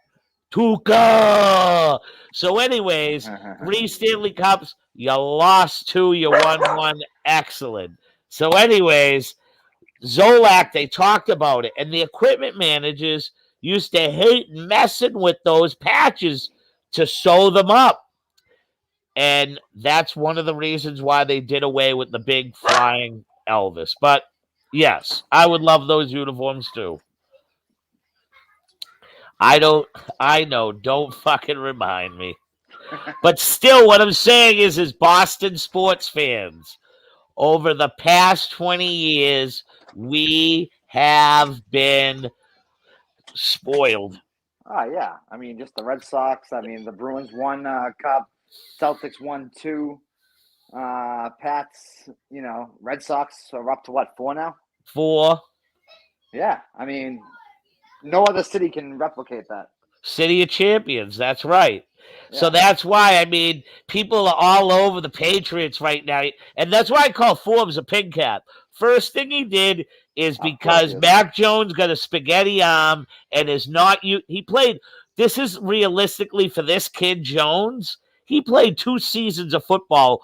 Tuca. So, anyways, 3 Stanley Cups. You lost 2. You won 1. Excellent. So, anyways, Zolak, they talked about it, and the equipment managers used to hate messing with those patches to sew them up. And that's one of the reasons why they did away with the big flying Elvis. But yes, I would love those uniforms too. I don't, I know, don't fucking remind me. But still, what I'm saying is Boston sports fans, over the past 20 years, we have been spoiled. Oh yeah, I mean, just the Red Sox. I mean, the Bruins won cup, Celtics won two, Pats. You know, Red Sox are up to what, 4 now? For Yeah, I mean, no other city can replicate that. City of Champions, that's right. So Yeah, that's why, I mean, people are all over the Patriots right now. And that's why I call Forbes a pig cap. First thing he did is of course he because is. Mac Jones got a spaghetti arm and is not you. He played. This is realistically for this kid Jones. He played 2 seasons of football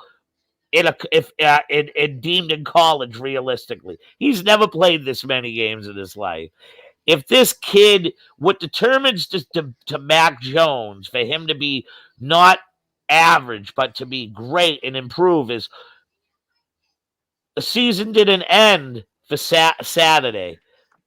in a if in deemed in college. Realistically, he's never played this many games in his life. If this kid, what determines to Mac Jones for him to be not average but to be great and improve is the season didn't end for Saturday.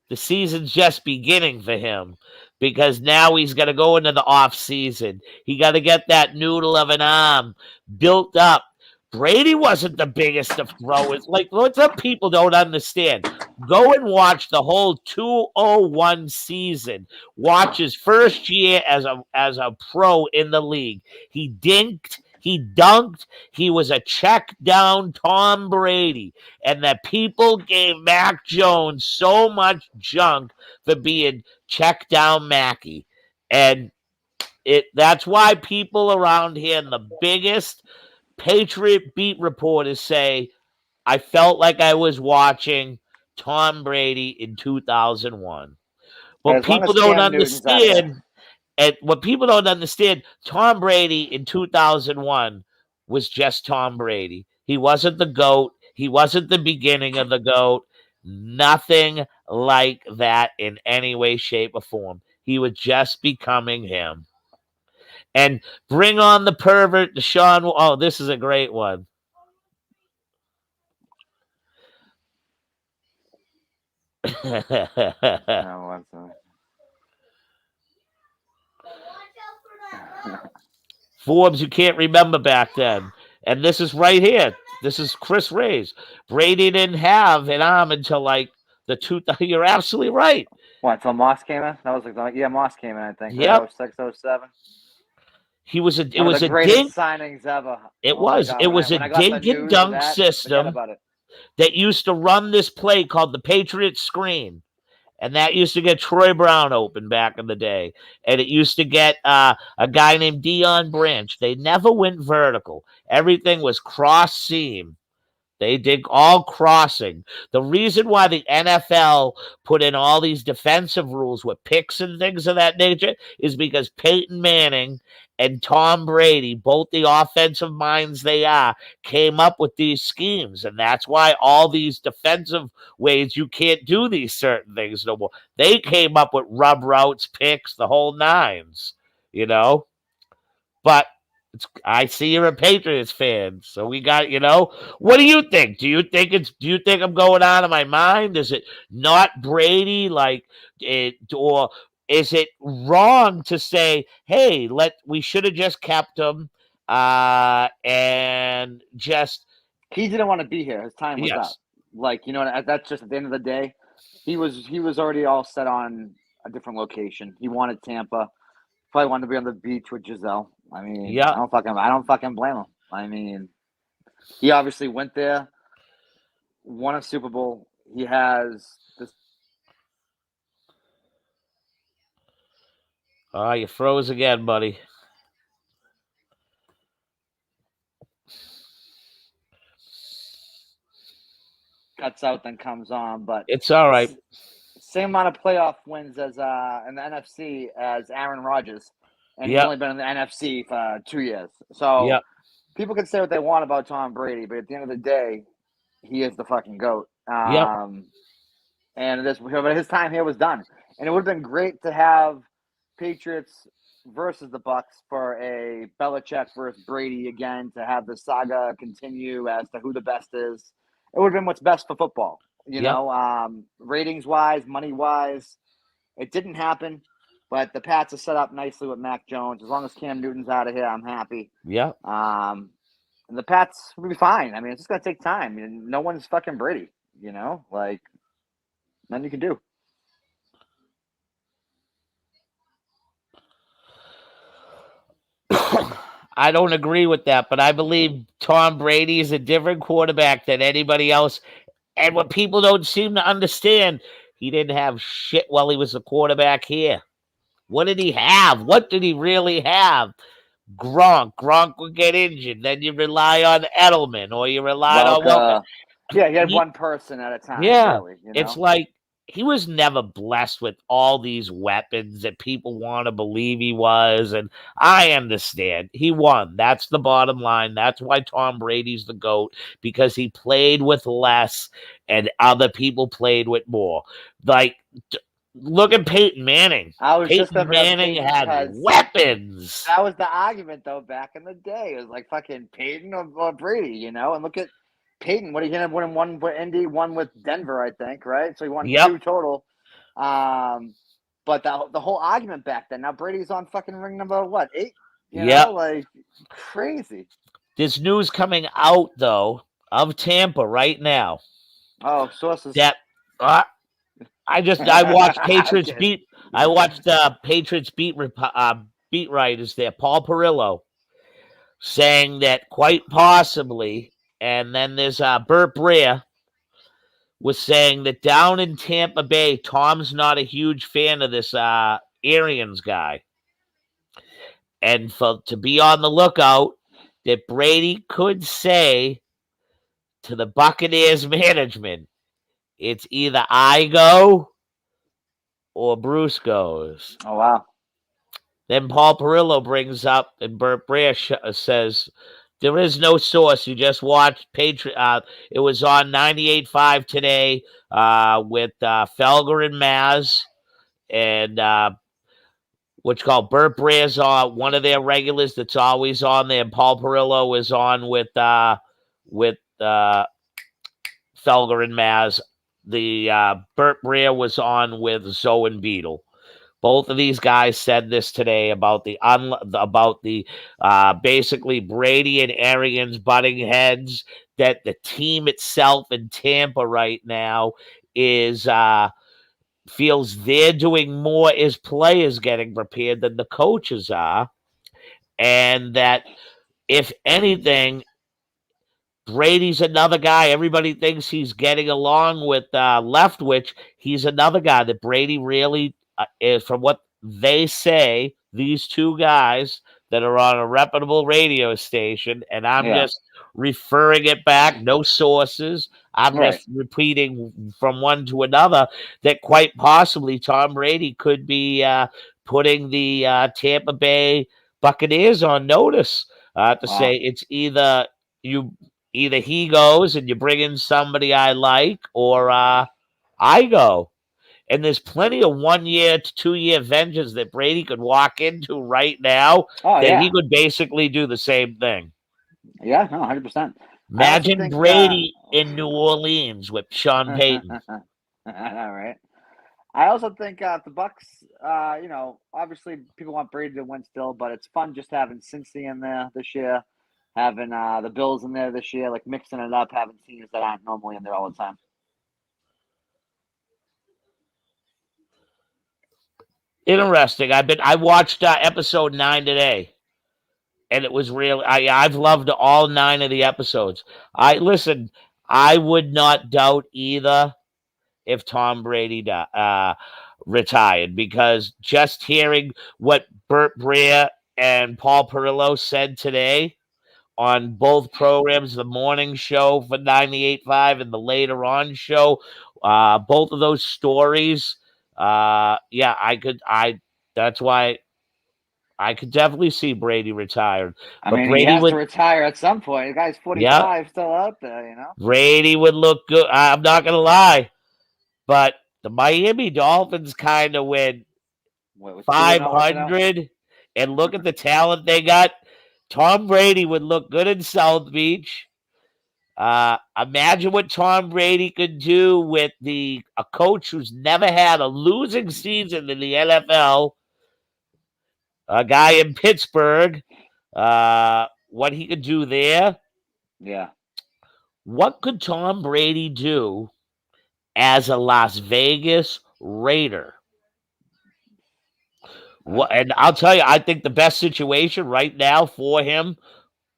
The season's just beginning for him because now he's got to go into the off season. He got to get that noodle of an arm built up. Brady wasn't the biggest of throwers. Like, what some people don't understand. Go and watch the whole 201 season. Watch his first year as a pro in the league. He dinked, he dunked, he was a check down Tom Brady. And that people gave Mac Jones so much junk for being check down Mackey. And that's why people around here and the biggest Patriot beat reporters say, I felt like I was watching Tom Brady in 2001. And But as long people as don't Cam Newton's out of there, understand, and what people don't understand, Tom Brady in 2001 was just Tom Brady. He wasn't the GOAT. He wasn't the beginning of the GOAT. Nothing like that in any way, shape, or form. He was just becoming him. And bring on the pervert, Deshaun. Oh, this is a great one. no, Forbes, you can't remember back then. And this is right here. This is Chris Ray's. Brady didn't have an arm until like the two. You're absolutely right. what? Until Moss came in? That was like, yeah, Moss came in. I think right. Yep. 06, 07. He was a. It One of was the a greatest dink. signings ever. It Oh my was. god! It was a When I got the dink and news of dunk that, forget system about it. that used to run this play called the Patriot screen. And that used to get Troy Brown open back in the day. And it used to get a guy named Dion Branch. They never went vertical. Everything was cross seam. They did all crossing. The reason why the NFL put in all these defensive rules with picks and things of that nature is because Peyton Manning and Tom Brady, both the offensive minds they are, came up with these schemes. And that's why all these defensive ways you can't do these certain things no more. They came up with rub routes, picks, the whole nines, you know? But I see you're a Patriots fan, so we got, what do you think? Do you think I'm going out of my mind? Is it not Brady, like it, or is it wrong to say, hey, we should have just kept him and just He didn't want to be here. His time was up. yes. Like, that's just at the end of the day. He was already all set on a different location. He wanted Tampa. Probably wanted to be on the beach with Giselle. I mean, Yeah. I don't fucking blame him. I mean, he obviously went there, won a Super Bowl. He has this. Oh, you froze again, buddy. Cuts out, then comes on, but It's all right. Same amount of playoff wins as in the NFC as Aaron Rodgers, and he's Yep. only been in the NFC for 2 years. So Yep. people can say what they want about Tom Brady, but at the end of the day, he is the fucking goat. Yep. And but his time here was done, and it would have been great to have Patriots versus the Bucks for a Belichick versus Brady again to have the saga continue as to who the best is. It would have been what's best for football, Yep. ratings wise, money wise. It didn't happen, but the Pats are set up nicely with Mac Jones. As long as Cam Newton's out of here, I'm happy. Yep. And the Pats will be fine. I mean, it's just gonna take time. I mean, no one's fucking Brady, like nothing you can do. I don't agree with that, but I believe Tom Brady is a different quarterback than anybody else. And what people don't seem to understand, he didn't have shit while he was a quarterback here. What did he have? What did he really have? Gronk. Gronk would get injured. Then you rely on Edelman, or you relied on what? Yeah, he had He, one person at a time, yeah, really. it's like he was never blessed with all these weapons that people want to believe he was. And I understand he won. That's the bottom line. That's why Tom Brady's the GOAT, because he played with less and other people played with more. Like, look at Peyton Manning. I was just Peyton gonna bring up Manning Peyton had because weapons. that was the argument though back in the day. It was like fucking Peyton or Brady, and look at Peyton. What he ended up winning one with Indy, one with Denver, I think, right? So he won Yep. 2 total. But the whole argument back then. Now Brady's on fucking ring number what, 8? Yep. Like crazy. There's news coming out though of Tampa right now Oh, sources. that I watched Patriots Okay. beat. I watched Patriots beat writers there, Paul Perillo, saying that quite possibly, and then there's Burt Breer was saying that down in Tampa Bay, Tom's not a huge fan of this Arians guy, and to be on the lookout that Brady could say to the Buccaneers management, it's either I go or Bruce goes. Oh wow. Then Paul Perillo brings up, and Burt Breer says, there is no source. You just watched Patriot. It was on 98.5 today with Felger and Maz, and what's called Burt Breer's on one of their regulars that's always on there. And Paul Perillo is on with Felger and Maz. The Burt Breer was on with Zoe and Beetle. Both of these guys said this today about the basically Brady and Arians butting heads. That the team itself in Tampa right now is feels they're doing more as players getting prepared than the coaches are, and that if anything, Brady's another guy. Everybody thinks he's getting along with Leftwich. He's another guy that Brady really is, from what they say, these two guys that are on a reputable radio station, and I'm just referring it back, no sources. I'm just repeating from one to another that quite possibly Tom Brady could be putting the Tampa Bay Buccaneers on notice to say it's either he goes and you bring in somebody I like, or I go. And there's plenty of 1 year to 2 year ventures that Brady could walk into right now he could basically do the same thing. Yeah, no, 100%. Imagine Brady in New Orleans with Sean Payton. All right. I also think the Bucks, obviously people want Brady to win still, but it's fun just having Cincy in there this year, having the Bills in there this year, like mixing it up, having teams that aren't normally in there all the time. Interesting. I watched episode 9 today, and it was real. I've loved all 9 of the episodes. I would not doubt either if Tom Brady retired, because just hearing what Burt Breer and Paul Perillo said today on both programs, the morning show for 98.5 and the later on show, both of those stories, that's why I could definitely see Brady retired. I But mean, he Brady has to would, retire at some point. The guy's yeah, 45, still out there, you know? Brady would look good. I'm not gonna lie, but the Miami Dolphins kind of went What, with 2-0 right now? 500, and look at the talent they got. Tom Brady would look good in South Beach. Imagine what Tom Brady could do with a coach who's never had a losing season in the NFL, a guy in Pittsburgh. What he could do there. Yeah. What could Tom Brady do as a Las Vegas Raider? And I'll tell you, I think the best situation right now for him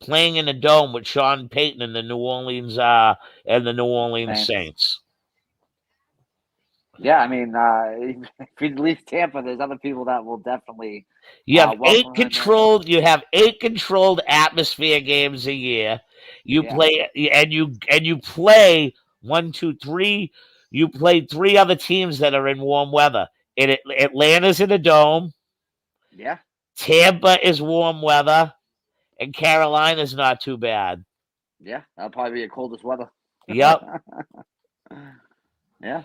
playing in a dome with Sean Payton and the New Orleans Saints. Saints. Yeah, I mean, if he leaves Tampa, there's other people that will definitely You have welcome him in. You have 8 controlled atmosphere games a year. You Yeah. play and you play 1, 2, 3. You play 3 other teams that are in warm weather. Atlanta's in a dome. Yeah. Tampa is warm weather, and Carolina's not too bad. Yeah. That'll probably be your coldest weather. Yep. Yeah.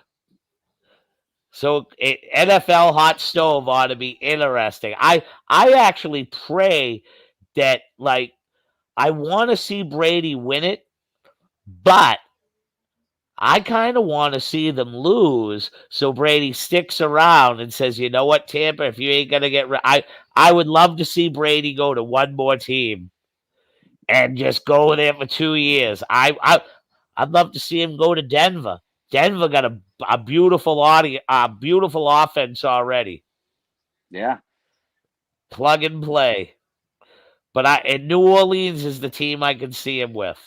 So NFL hot stove ought to be interesting. I actually pray that I want to see Brady win it, but I kind of want to see them lose so Brady sticks around and says, "You know what, Tampa, if you ain't gonna get I would love to see Brady go to one more team and just go there for 2 years. I'd love to see him go to Denver. Denver got a beautiful a beautiful offense already. Yeah. Plug and play. But and New Orleans is the team I can see him with.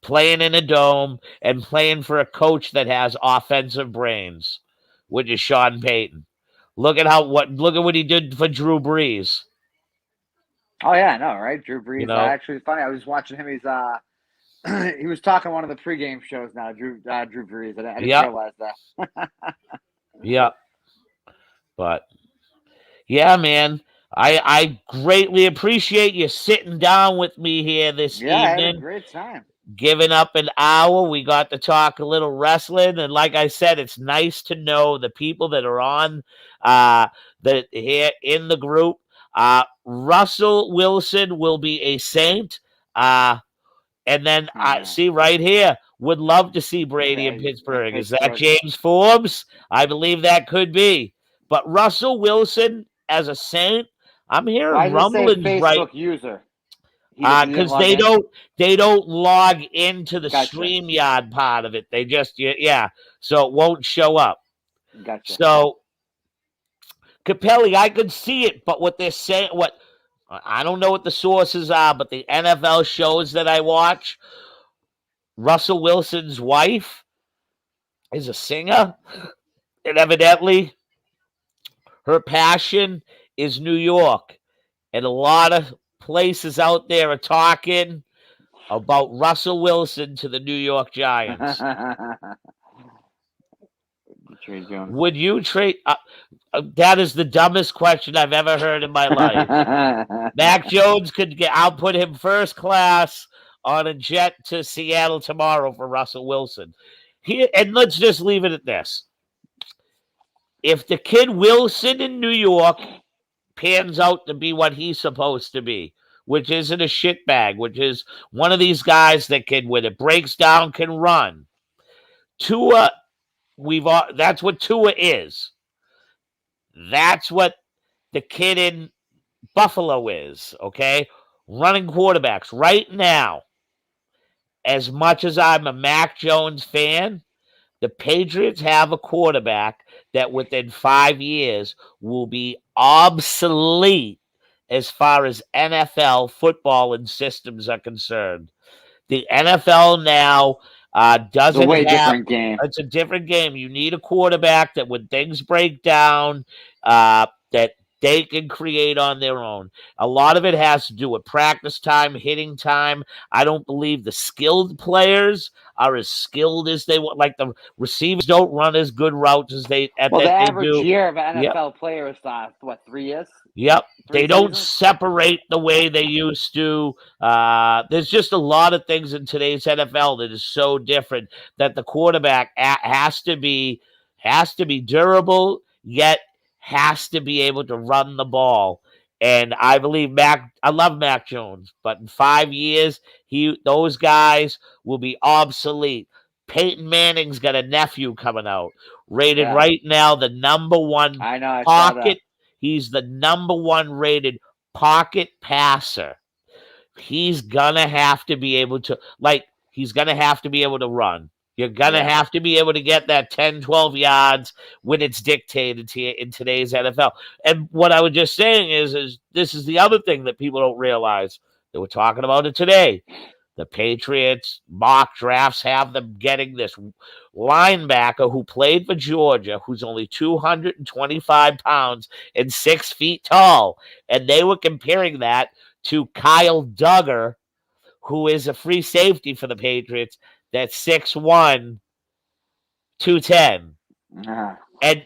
Playing in a dome and playing for a coach that has offensive brains, which is Sean Payton. Look at what he did for Drew Brees. Oh yeah, I know, right? Drew You Brees. know, Actually, funny. I was watching him. He's he was talking on one of the pregame shows now. Drew Brees. I didn't yeah, realize that. yeah. But yeah, man, I greatly appreciate you sitting down with me here this Yeah, I had a evening. great time. Giving up an hour, we got to talk a little wrestling, and like I said, it's nice to know the people that are on that here in the group. Russell Wilson will be a Saint, and then I see right here. Would love to see Brady in Pittsburgh. Is that James Forbes? I believe that could be. But Russell Wilson as a Saint, I'm hearing Why does it say rumblings right Facebook user? He didn't because log in? they don't log into the Gotcha. StreamYard part of it. They just so it won't show up. Gotcha. So Capelli, I could see it, but what they're saying, what I don't know what the sources are, but the NFL shows that I watch, Russell Wilson's wife is a singer, and evidently her passion is New York, and a lot of places out there are talking about Russell Wilson to the New York Giants. Would you trade? That is the dumbest question I've ever heard in my life. Mac Jones could get. I'll put him first class on a jet to Seattle tomorrow for Russell Wilson. Here, and let's just leave it at this: if the kid Wilson in New York pans out to be what he's supposed to be, which isn't a shitbag, which is one of these guys that can, when it breaks down, can run. Tua, that's what Tua is. That's what the kid in Buffalo is, okay? Running quarterbacks. Right now, as much as I'm a Mac Jones fan, the Patriots have a quarterback that within 5 years will be obsolete as far as NFL football and systems are concerned. The NFL now doesn't it's a have. different game. It's a different game. You need a quarterback that when things break down, that they can create on their own. A lot of it has to do with practice time, hitting time. I don't believe the skilled players are as skilled as they want. Like the receivers don't run as good routes as they Well, the average do. year of an Yep. NFL player is what, 3 years? Yep. 3 They don't seasons? separate the way they used to. There's just a lot of things in today's NFL that is so different that the quarterback has to be durable, yet has to be able to run the ball. And I believe I love Mac Jones, but in 5 years, those guys will be obsolete. Peyton Manning's got a nephew coming out, rated Yeah. right now the number one I know, I saw that. pocket. He's the number one rated pocket passer. He's gonna have to be able to he's gonna have to be able to run. You're gonna have to be able to get that 10, 12 yards when it's dictated to you in today's NFL. And what I was just saying is this is the other thing that people don't realize. They were talking about it today. The Patriots mock drafts have them getting this linebacker who played for Georgia, who's only 225 pounds and 6 feet tall. And they were comparing that to Kyle Duggar, who is a free safety for the Patriots, that's 6'1", 210. And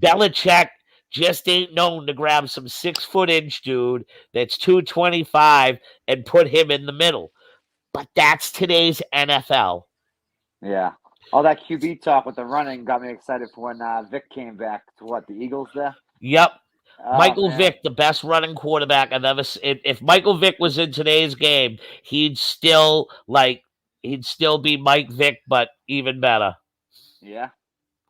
Belichick just ain't known to grab some 6-foot-inch dude that's 225 and put him in the middle. But that's today's NFL. Yeah. All that QB talk with the running got me excited for when Vic came back to the Eagles there? Yep. Oh, Michael man. Vick, the best running quarterback I've ever seen. If Michael Vick was in today's game, he'd still be Mike Vick, but even better. Yeah.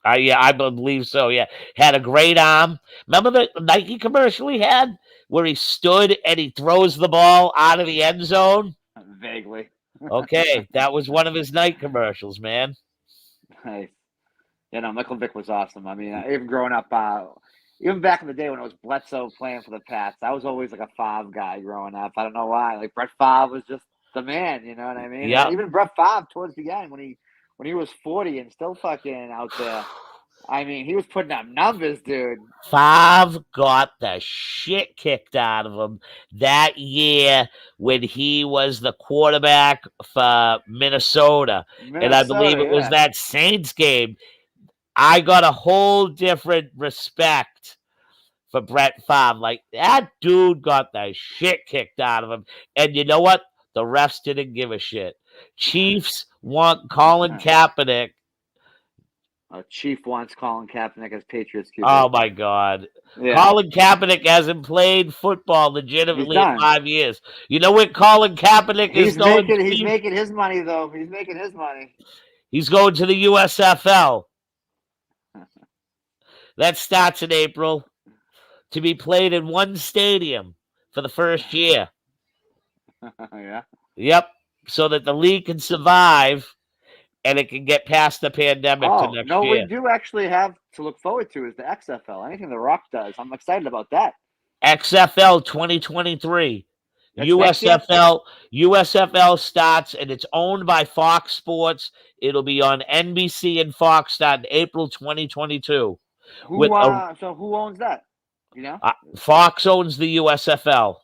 I believe so. Yeah, had a great arm. Remember the Nike commercial he had where he stood and he throws the ball out of the end zone? Vaguely. Okay, that was one of his Nike commercials, man. Nice. Yeah, no, Michael Vick was awesome. I mean, even growing up, even back in the day when it was Bledsoe playing for the Pats, I was always like a Favre guy growing up. I don't know why. Like Brett Favre was just the man, you know what I mean? Yep. And even Brett Favre towards the end when he was 40 and still fucking out there. I mean, he was putting up numbers, dude. Favre got the shit kicked out of him that year when he was the quarterback for Minnesota. And I believe it was that Saints game. I got a whole different respect for Brett Favre. Like, that dude got the shit kicked out of him. And you know what? The refs didn't give a shit. Chiefs want Colin Kaepernick. Chief wants Colin Kaepernick as Patriots QB. Oh, my God. Yeah. Colin Kaepernick hasn't played football legitimately in 5 years. You know what Colin Kaepernick is going to? He's making his money, though. He's making his money. He's going to the USFL. That starts in April, to be played in one stadium for the first year. Yeah. Yep. So that the league can survive and it can get past the pandemic to next year. We do actually have to look forward to is the XFL. Anything The Rock does, I'm excited about that. XFL 2023. USFL starts and it's owned by Fox Sports. It'll be on NBC and Fox starting April 2022. So who owns that? You know? Fox owns the USFL.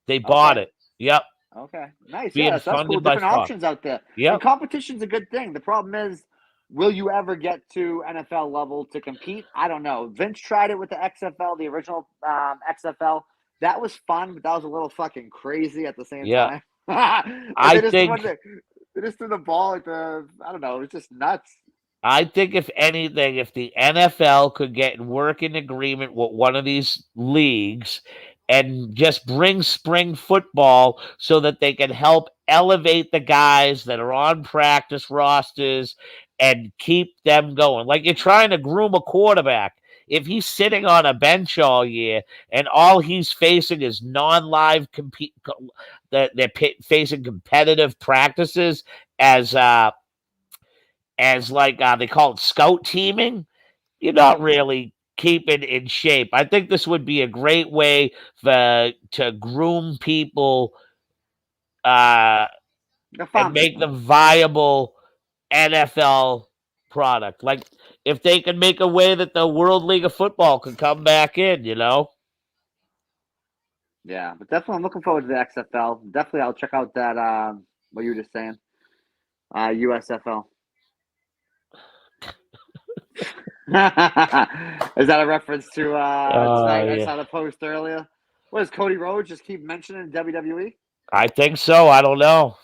They bought it. Yep. Okay. Nice. Being That's funded cool. by Different Fox. options out there. Yep. And competition's a good thing. The problem is, will you ever get to NFL level to compete? I don't know. Vince tried it with the XFL, the original XFL. That was fun, but that was a little fucking crazy at the same time. I think they just threw the ball at I don't know. It was just nuts. I think if anything, if the NFL could get in working agreement with one of these leagues and just bring spring football so that they can help elevate the guys that are on practice rosters and keep them going. Like you're trying to groom a quarterback. If he's sitting on a bench all year and all he's facing is non-live they're facing competitive practices as they call it scout teaming, you're not really keeping in shape. I think this would be a great way to groom people and make them viable NFL product. Like if they could make a way that the World League of Football could come back in, you know? Yeah, but definitely I'm looking forward to the XFL. Definitely I'll check out that what you were just saying. USFL. Is that a reference to tonight? I Yeah. saw the post earlier. What does Cody Rhodes just keep mentioning WWE? I think so. I don't know.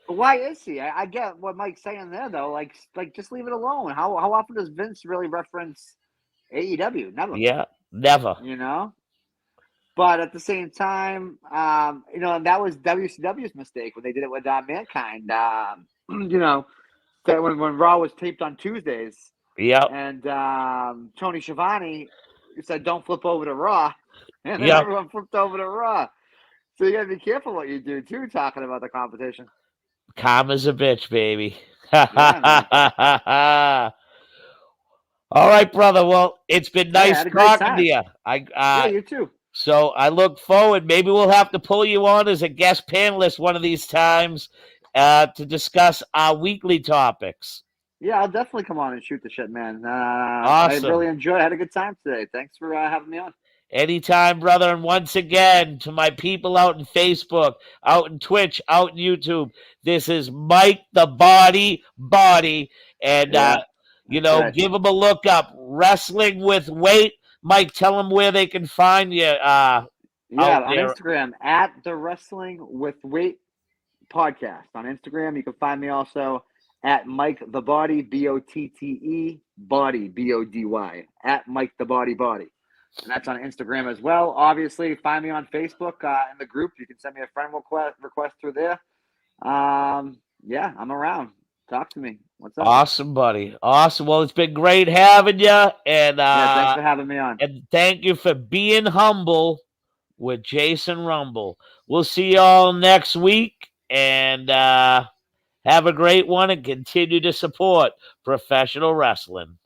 But why is he? I get what Mike's saying there, though. Like just leave it alone. How often does Vince really reference AEW? Never. Yeah, never. You know. But at the same time, and that was WCW's mistake when they did it with Mankind. That when Raw was taped on Tuesdays, Yep. and Tony Schiavone said, "Don't flip over to Raw," and then Yep. everyone flipped over to Raw. So you got to be careful what you do too, talking about the competition. Karma's a bitch, baby. Yeah, All right, brother. Well, it's been Hey, I nice had a great talking to time. you. Yeah, you too. So I look forward. Maybe we'll have to pull you on as a guest panelist one of these times to discuss our weekly topics. Yeah, I'll definitely come on and shoot the shit, man. I Awesome. really enjoyed. I had a good time today. Thanks for having me on. Anytime, brother. And once again, to my people out in Facebook, out in Twitch, out in YouTube, this is Mike the Body. And, Yeah, right. give them a look up. Wrestling with Weight. Mike, tell them where they can find you Yeah, out on there. Instagram at the Wrestling with Weight podcast. On Instagram, you can find me also at Mike the Body BOTTE Body BODY at Mike the Body, and that's on Instagram as well. Obviously, find me on Facebook in the group. You can send me a friend request through there. Yeah, I'm around. Talk to me. What's up? Awesome, buddy. Awesome. Well, it's been great having you, and Thanks for having me on. And thank you for being humble with Jason Rumble. We'll see y'all next week, and have a great one, and continue to support professional wrestling.